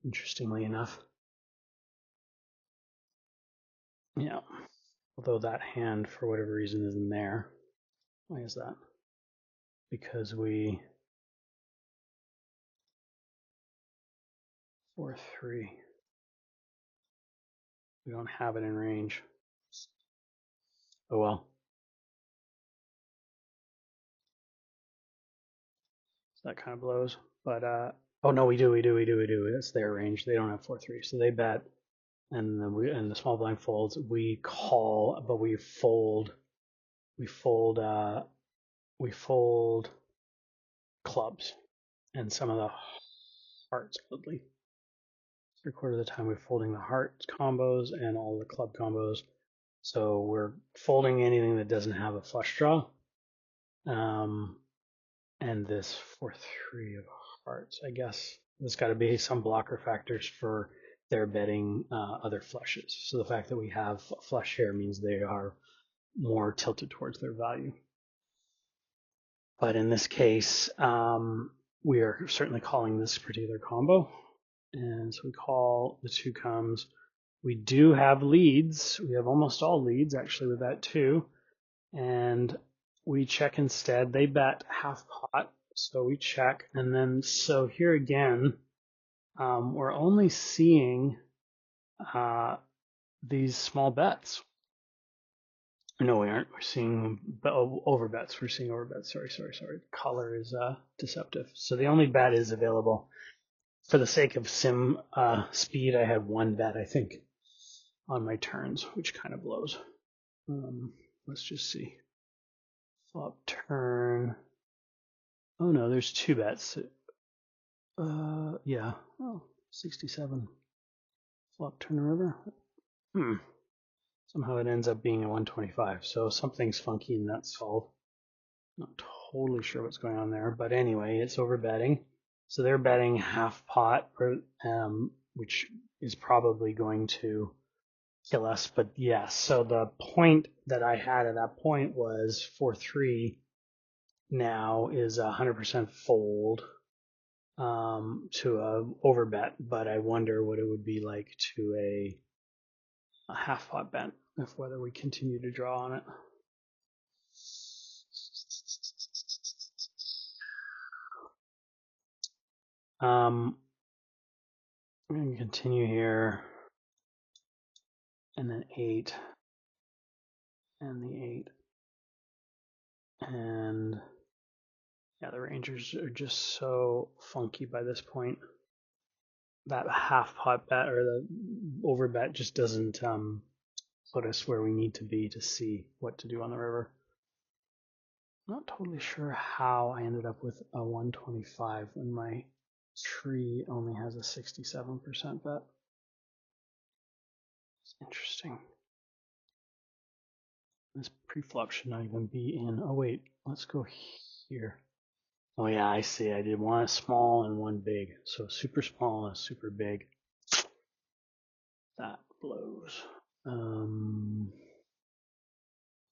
Speaker 1: interestingly enough. Yeah, although that hand, for whatever reason, isn't there. Why is that? Because we 4-3. We don't have it in range. Oh well. So that kind of blows. But oh no, we do. It's their range. They don't have 4-3, so they bet, and then the small blind folds. We call, but we fold. We fold clubs and some of the hearts, oddly. 3/4 of the time we're folding the heart combos and all the club combos. So we're folding anything that doesn't have a flush draw. and this 4-3 of hearts. I guess there's got to be some blocker factors for their betting other flushes. So the fact that we have a flush here means they are more tilted towards their value. But in this case, we are certainly calling this particular combo. And so we call, the 2 comes. We do have leads. We have almost all leads actually with that 2. And we check instead. They bet half pot. So we check. And then, so here again, we're only seeing these small bets. No, we aren't. We're seeing overbets. We're seeing overbets. Sorry. The color is deceptive. So the only bet is available. For the sake of sim speed, I had 1 bet, I think, on my turns, which kind of blows. Let's just see. Flop turn. Oh no, there's 2 bets. Yeah. Oh, 67. Flop turn river. Somehow it ends up being a 125. So something's funky in that solve. Not totally sure what's going on there, but anyway, it's over betting. So they're betting half pot, which is probably going to kill us. But yes, so the point that I had at that point was 4-3 now is 100% fold to a overbet, but I wonder what it would be like to a half pot bet if whether we continue to draw on it. I'm going to continue here, and then 8, and the 8, and yeah, the Rangers are just so funky by this point. That half pot bet or the over bet just doesn't put us where we need to be to see what to do on the river. I'm not totally sure how I ended up with a 125 when my tree only has a 67% bet. It's interesting. This preflop should not even be in. Oh wait, let's go here. Oh yeah, I see. I did 1 small and 1 big. So super small and super big. That blows.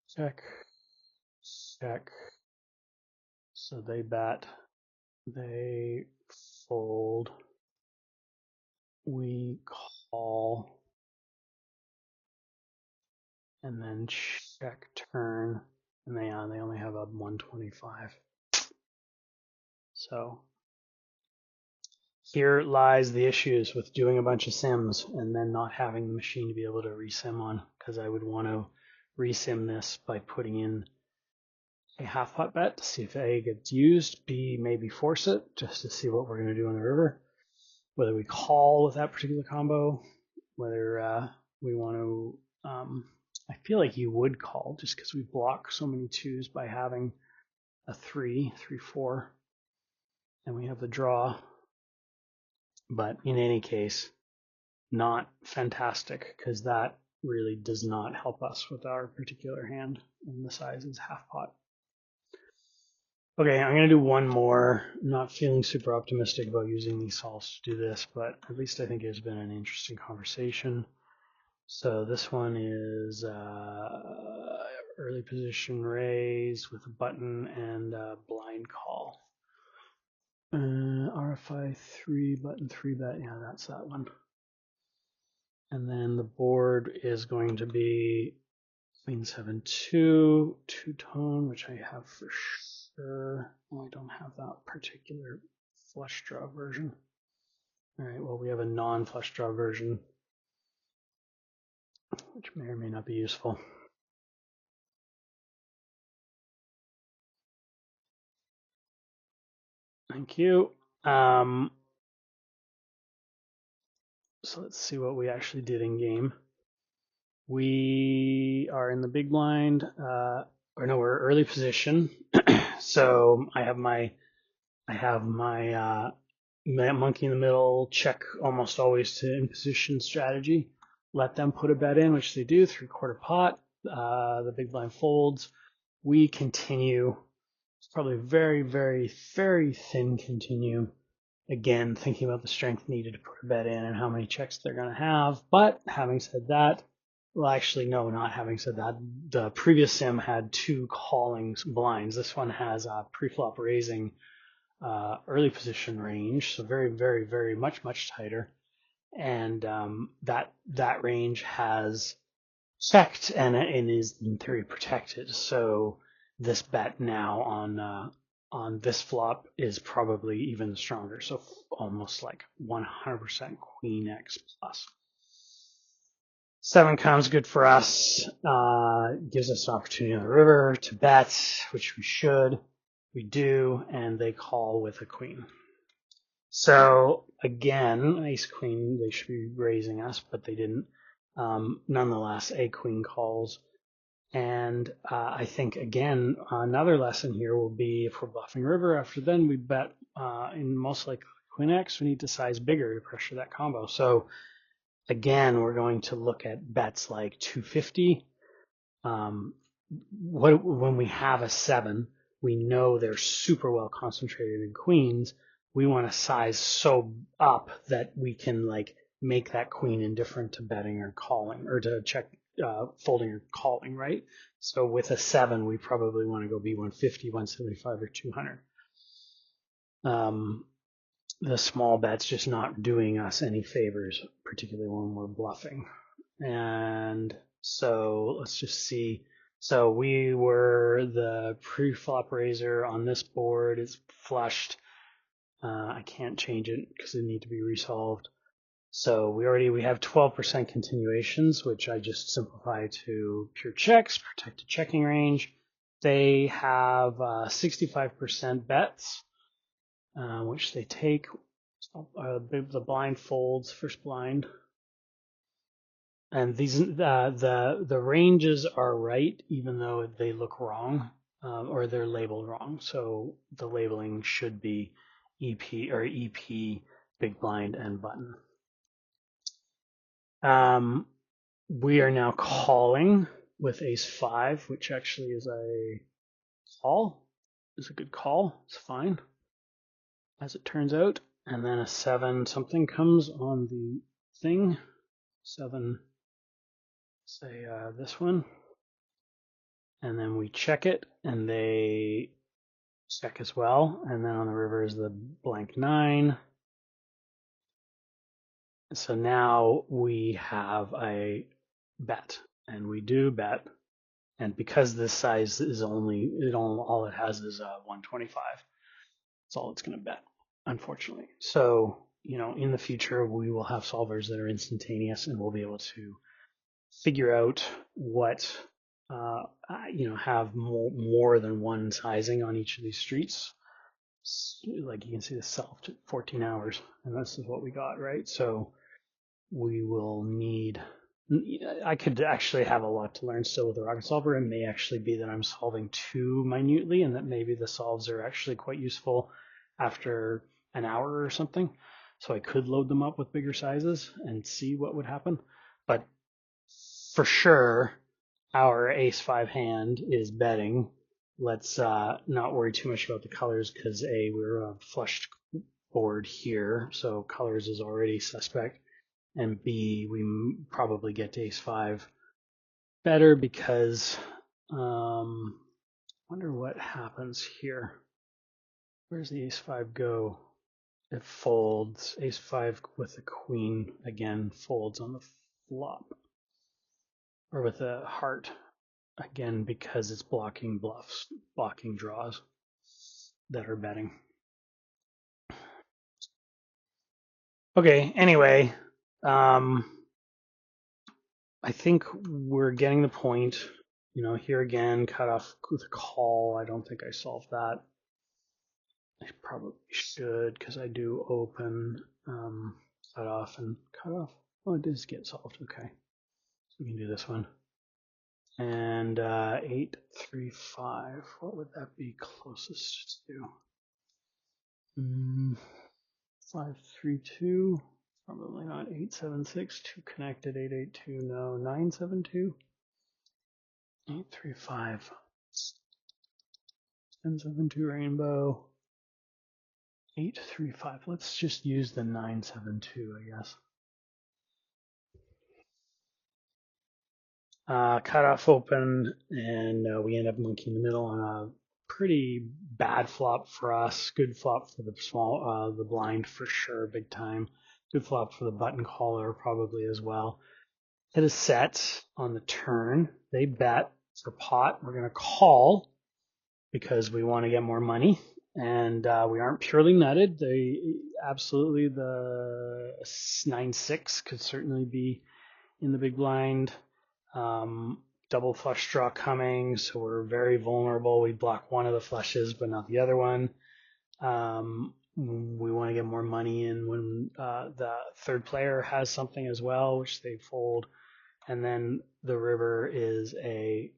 Speaker 1: Check. Check. So they bet. They fold. We call. And then check turn. And they only have a 125. So here lies the issues with doing a bunch of sims and then not having the machine to be able to resim on, because I would want to resim this by putting in a half pot bet to see if A gets used, B maybe force it just to see what we're going to do on the river, whether we call with that particular combo, whether we want to, I feel like you would call just because we block so many 2s by having a 3-4, and we have the draw. But in any case, not fantastic, because that really does not help us with our particular hand, and the size is half pot. Okay, I'm going to do 1 more. I'm not feeling super optimistic about using these solves to do this, but at least I think it's been an interesting conversation. So this one is early position raise with a button and a blind call. RFI 3 button 3 bet. Yeah, that's that one. And then the board is going to be Queen 7-2, 2-tone, which I have for sure. Oh, I don't have that particular flush draw version. All right, well, we have a non-flush draw version, which may or may not be useful. Thank you. So let's see what we actually did in game. We are in the big blind, or no, we're early position. So I have my monkey in the middle, check almost always to in position strategy. Let them put a bet in, which they do, 3/4 pot. The big blind folds. We continue It's probably very, very, very thin continue. Again, thinking about the strength needed to put a bet in and how many checks they're going to have. But having said that, well, actually, no, not having said that, the previous sim had two calling blinds. This one has a pre-flop raising early position range, so very, very, very much tighter. And that range has checked and is in theory protected. So this bet now on this flop is probably even stronger. So almost like 100% Queen X plus. 7 comes good for us. Gives us an opportunity on the river to bet, which we should. We do, and they call with a queen. So again, ace queen, they should be raising us, but they didn't. Nonetheless, a queen calls. And I think, again, another lesson here will be if we're bluffing river, after then we bet in most likely queen X, we need to size bigger to pressure that combo. So again, we're going to look at bets like 250. When we have a 7, we know they're super well concentrated in queens. We want to size so up that we can like make that queen indifferent to betting or calling, or to check folding or calling, right? So with a 7, we probably want to go B150, 175, or 200. The small bet's just not doing us any favors, particularly when we're bluffing. And so let's just see. So we were the pre-flop raiser on this board. It's flushed. I can't change it because they need to be resolved. So we have 12% continuations, which I just simplify to pure checks, protected checking range. They have 65% bets, which they take. The blind folds, first blind. And these the ranges are right, even though they look wrong, or they're labeled wrong. So the labeling should be EP or EP, big blind, and button. We are now calling with ace 5, which actually is a call. Is a good call. It's fine, as it turns out. And then a 7 something comes on the thing. 7, say this one. And then we check it, and they check as well. And then on the river is the blank 9. So now we have a bet, and we do bet. And because this size is all it has is 125. That's all it's going to bet, unfortunately. So, in the future, we will have solvers that are instantaneous, and we'll be able to figure out what, have more than one sizing on each of these streets. Like you can see, the self took 14 hours, and this is what we got, right? So we will need. I could actually have a lot to learn still with the rocket solver. It may actually be that I'm solving too minutely, and that maybe the solves are actually quite useful after an hour or something. So I could load them up with bigger sizes and see what would happen. But for sure, our ace 5 hand is betting. Let's not worry too much about the colors, because A, we're a flushed board here, so colors is already suspect. And B, we probably get to ace 5 better because wonder what happens here. Where's the ace 5 go? It folds. Ace 5 with a queen again folds on the flop, or with a heart again, because it's blocking bluffs, blocking draws that are betting. Okay, anyway, I think we're getting the point. Here again, cut off with a call. I don't think I solved that. I probably should, because I do open, cut off, and cut off. Oh, it does get solved. Okay, so we can do this one. And 8, 3, 5. What would that be closest to? 5, 3, 2. Probably not. 8, 7, 6. 2 connected. 8, 8, 2. No. 9, 7, 2. 8, 3, 5. 10-7-2 rainbow. 8-3-5. Let's just use the 9-7-2, I guess. Cut off open, and we end up monkey in the middle on a pretty bad flop for us. Good flop for the blind for sure, big time. Good flop for the button caller probably as well. Hit a set on the turn. They bet for pot. We're gonna call because we want to get more money, and we aren't purely nutted. Absolutely the 9-6 could certainly be in the big blind. Double flush draw coming, so we're very vulnerable. We block one of the flushes, but not the other one. We want to get more money in when the third player has something as well, which they fold. And then the river is a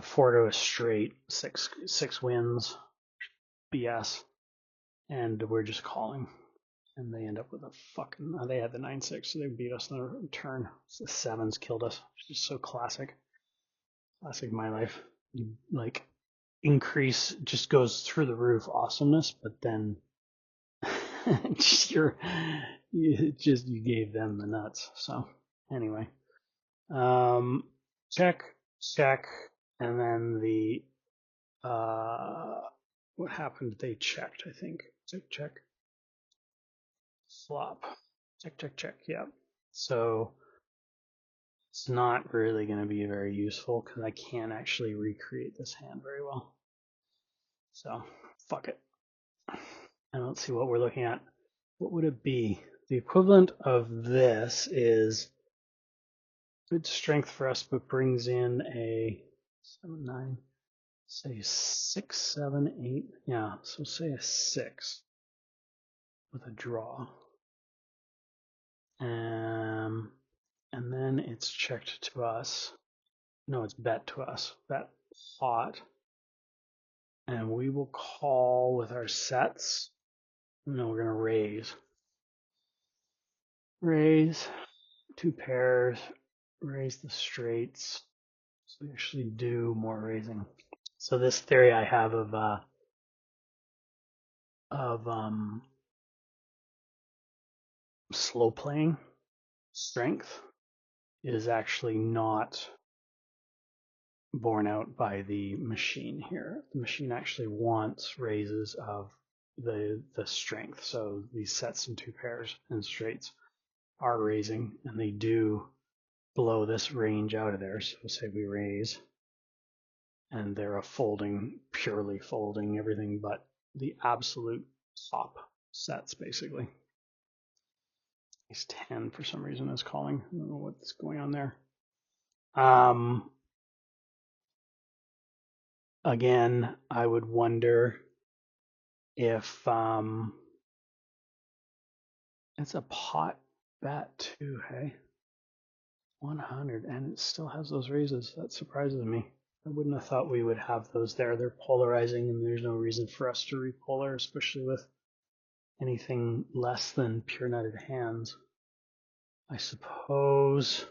Speaker 1: 4 to a straight, six wins, BS, and we're just calling. And they end up with a fucking. They had the 9-6, so they beat us in the turn. The sevens killed us. It's just so classic. Classic my life. You like increase just goes through the roof awesomeness, but then you gave them the nuts. So anyway, check, and then the what happened? They checked, I think. Check. Flop. Check. Yeah. So it's not really going to be very useful because I can't actually recreate this hand very well. So fuck it. I don't see what we're looking at. What would it be? The equivalent of this is good strength for us, but brings in a 7, 9, say 6, 7, 8. Yeah, so say a 6 with a draw. And then it's checked to us. No, it's bet to us. Bet pot. And we will call with our sets. No, we're going to raise. Raise. 2 pairs. Raise the straights. So we actually do more raising. So this theory I have of slow playing strength is actually not borne out by the machine here. The machine actually wants raises of the strength. So these sets and 2 pairs and straights are raising, and they do blow this range out of there. So say we raise, and they're a folding, purely folding everything but the absolute top sets, basically. Ace 10 for some reason is calling. I don't know what's going on there. Again, I would wonder if it's a pot bet too, hey? 100, and it still has those raises. That surprises me. I wouldn't have thought we would have those there. They're polarizing, and there's no reason for us to repolar, especially with anything less than pure nutted hands. I suppose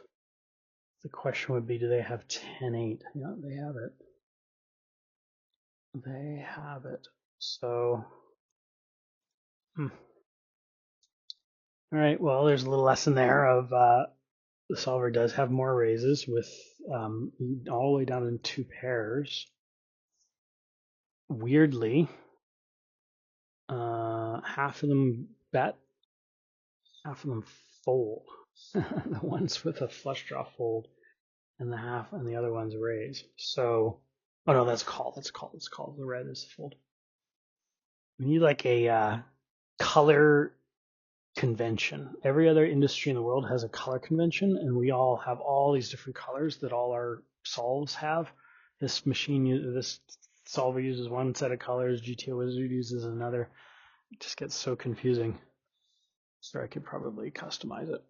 Speaker 1: the question would be, do they have 10-8? Yeah, they have it. They have it. So, all right, well, there's a little lesson there of the solver does have more raises with all the way down in 2 pairs. Weirdly, half of them bet, half of them fold. The ones with a flush draw fold, and the other ones raise. So, oh no, that's call. The red is fold. We need like a color convention. Every other industry in the world has a color convention, and we all have all these different colors that all our solves have. This solver uses one set of colors, GTO Wizard uses another. It just gets so confusing. So I could probably customize it.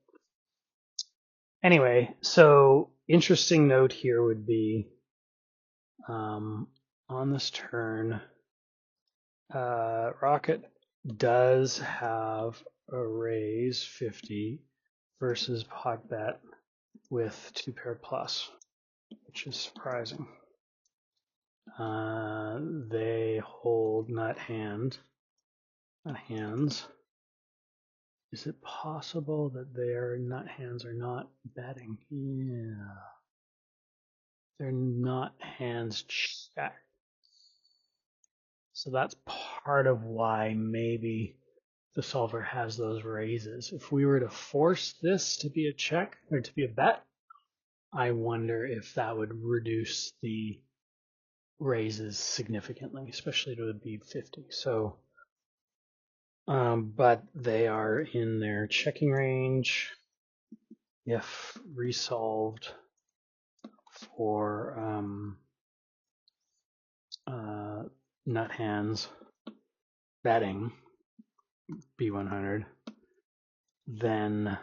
Speaker 1: Anyway, so interesting note here would be on this turn, Rocket does have a raise 50 versus pot bet with 2 paired plus, which is surprising. They hold nut hands. Is it possible that their nut hands are not betting? Yeah. They're not hands checked. So that's part of why maybe the solver has those raises. If we were to force this to be a check or to be a bet, I wonder if that would reduce the raises significantly, especially to be 50. So, but they are in their checking range. If resolved for nut hands betting B100, then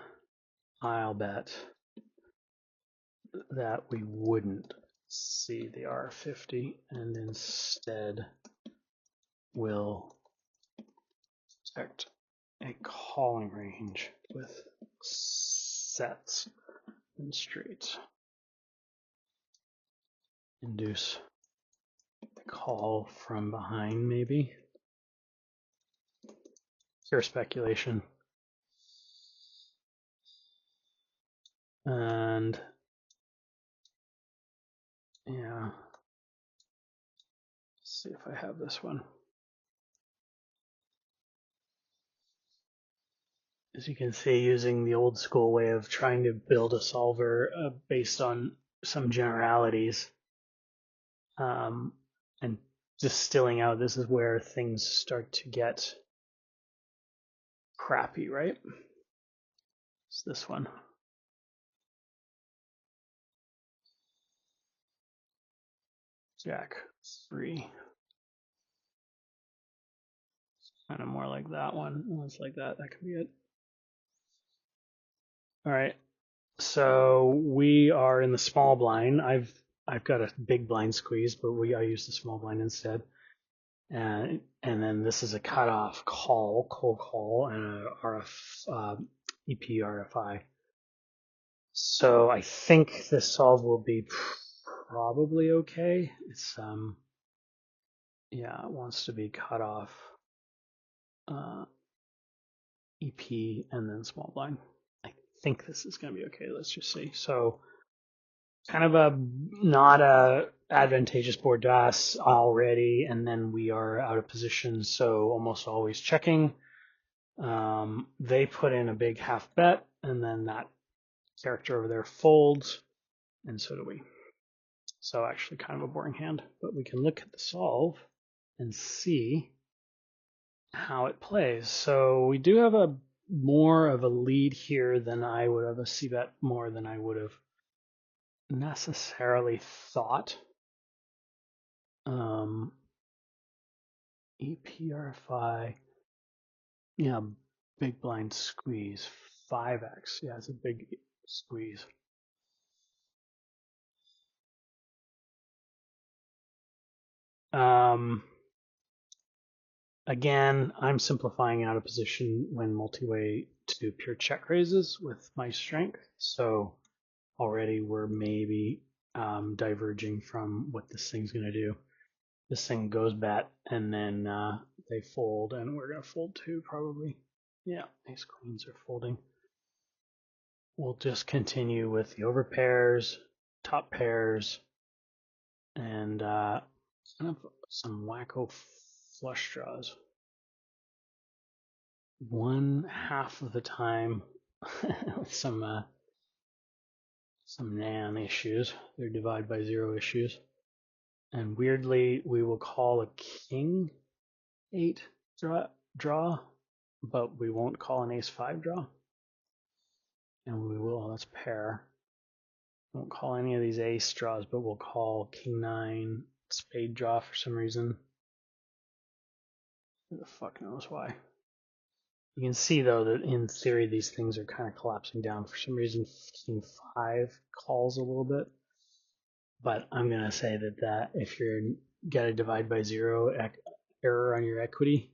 Speaker 1: I'll bet that we wouldn't see the R50 and instead will detect a calling range with sets and straights. Induce the call from behind, maybe. Pure speculation. And yeah, let's see if I have this one. As you can see, using the old school way of trying to build a solver based on some generalities, and distilling out, this is where things start to get crappy, right? It's this one. Jack 3. Kind of more like that one. It's like that. That could be it. All right. So we are in the small blind. I've got a big blind squeeze, but I use the small blind instead. And then this is a cutoff call, cold call, and a RF EP RFI. So I think this solve will be probably okay. It's yeah, it wants to be cut off EP and then small blind. I think this is going to be okay. Let's just see. So kind of a not a advantageous board to us already, and then we are out of position, so almost always checking. They put in a big half bet, and then that character over there folds, and so do we. So actually kind of a boring hand, but we can look at the solve and see how it plays. So we do have a more of a lead here than I would have, a c-bet more than I would have necessarily thought. EPRFI, yeah, big blind squeeze, 5x. Yeah, it's a big squeeze. Again, I'm simplifying out of position when multi-way to pure check raises with my strength. So already we're maybe diverging from what this thing's going to do. This thing goes bet, and then they fold, and we're going to fold too, probably. Yeah, ace queens are folding. We'll just continue with the over pairs, top pairs, and kind of some wacko flush draws. 1/2 of the time with some nan issues. They're divide by 0 issues. And weirdly, we will call a king 8 draw, but we won't call an ace 5 draw. And we will, let's pair. Won't call any of these ace draws, but we'll call king 9 spade draw for some reason. Who the fuck knows why? You can see though that in theory these things are kind of collapsing down. For some reason, king 5 calls a little bit. But I'm gonna say that if you're got a divide by 0 error on your equity,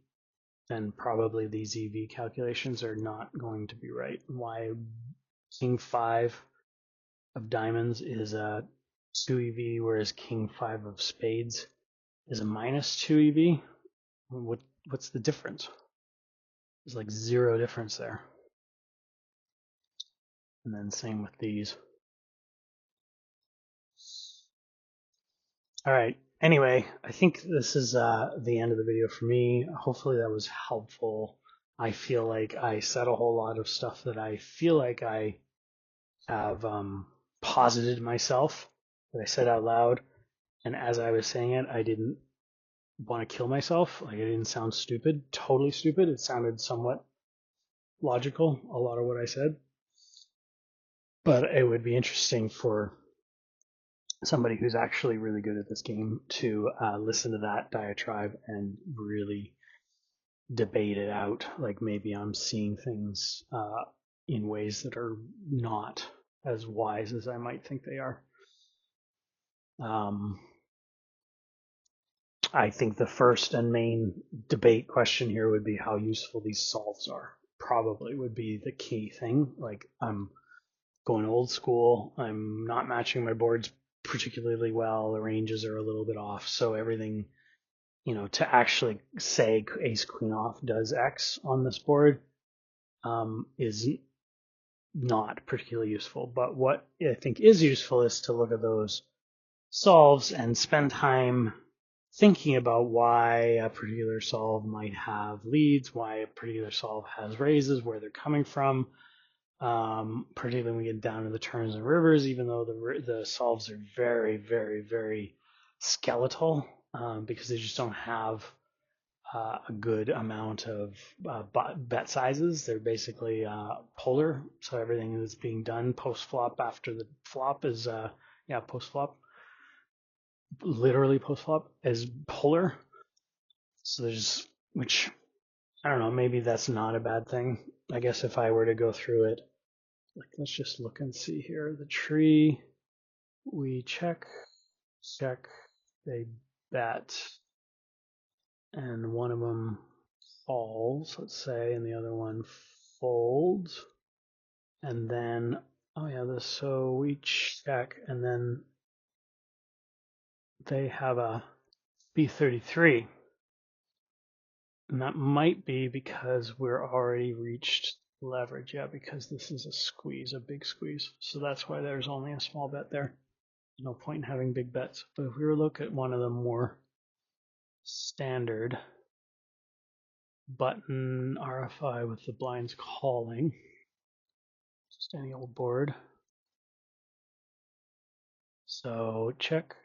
Speaker 1: then probably these EV calculations are not going to be right. Why king 5 of diamonds is a 2 EV, whereas king 5 of spades is a -2 EV. What's the difference? There's like zero difference there. And then same with these. All right. Anyway, I think this is the end of the video for me. Hopefully that was helpful. I feel like I said a whole lot of stuff that I feel like I have posited myself, that I said out loud. And as I was saying it, I didn't want to kill myself. Like, it didn't sound stupid, totally stupid. It sounded somewhat logical, a lot of what I said. But it would be interesting for somebody who's actually really good at this game to listen to that diatribe and really debate it out. Like, maybe I'm seeing things in ways that are not as wise as I might think they are. I think the first and main debate question here would be how useful these solves are. Probably would be the key thing. Like, I'm going old school. I'm not matching my boards particularly well. The ranges are a little bit off. So everything, to actually say ace queen off does X on this board is not particularly useful. But what I think is useful is to look at those solves and spend time thinking about why a particular solve might have leads, why a particular solve has raises, where they're coming from. Particularly when we get down to the turns and rivers, even though the solves are very, very, very skeletal, because they just don't have a good amount of bet sizes. They're basically polar, so everything that's being done post flop after the flop is post flop, literally post flop, is polar. So there's, which, I don't know, maybe that's not a bad thing. I guess if I were to go through it, like, let's just look and see here. The tree, we check, they bet, and one of them falls, let's say, and the other one folds. And then, so we check, and then they have a B33. And that might be because we're already reached leverage. Yeah, because this is a squeeze, a big squeeze. So that's why there's only a small bet there. No point in having big bets. But if we were to look at one of the more standard button RFI with the blinds calling, just any old board. So check,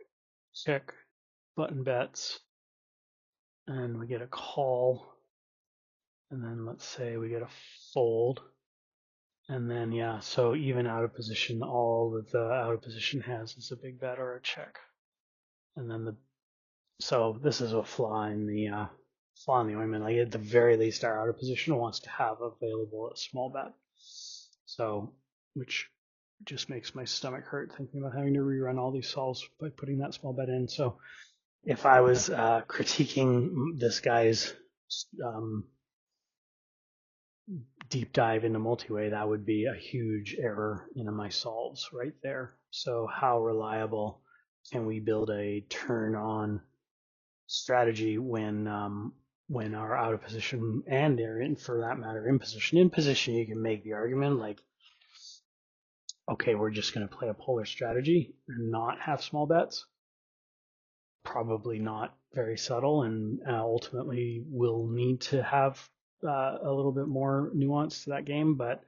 Speaker 1: button bets, and we get a call, and then let's say we get a fold, and then so even out of position, all that the out of position has is a big bet or a check, and then so this is a flaw in the ointment. Like, at the very least, our out of position wants to have available a small bet. So, which just makes my stomach hurt thinking about having to rerun all these solves by putting that small bet in. So, if I was critiquing this guy's deep dive into Multiway, that would be a huge error in my solves right there. So, how reliable can we build a turn on strategy when our out of position, and they're in, for that matter, in position? In position, you can make the argument like, okay, we're just going to play a polar strategy and not have small bets. Probably not very subtle, and ultimately will need to have a little bit more nuance to that game. But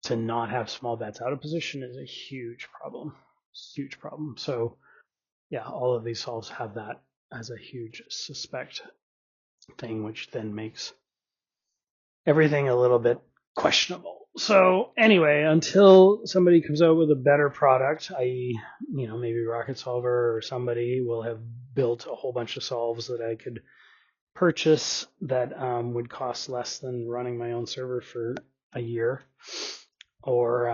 Speaker 1: to not have small bets out of position is a huge problem. Huge problem. So all of these solves have that as a huge suspect thing, which then makes everything a little bit questionable. So anyway, until somebody comes out with a better product, i.e., maybe Rocket Solver or somebody will have built a whole bunch of solves that I could purchase that would cost less than running my own server for a year, or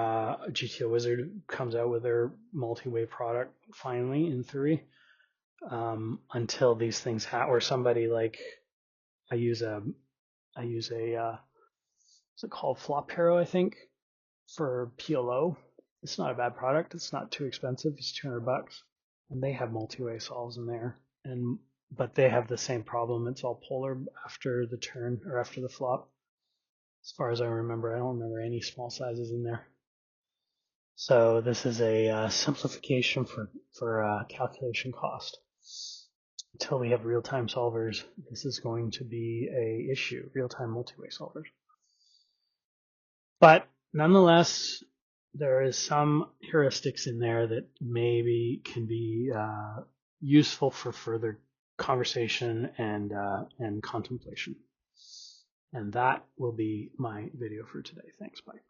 Speaker 1: GTO Wizard comes out with their Multiway product finally, in theory. Until these things or somebody like, I use a what's it called, Flop Hero, I think, for PLO. It's not a bad product. It's not too expensive. It's $200, and they have multi-way solves in there. And but they have the same problem. It's all polar after the turn or after the flop. As far as I remember, I don't remember any small sizes in there. So this is a simplification for calculation cost. Until we have real-time solvers, this is going to be a issue, real-time multi-way solvers. But nonetheless, there is some heuristics in there that maybe can be useful for further conversation and contemplation. And that will be my video for today. Thanks, bye.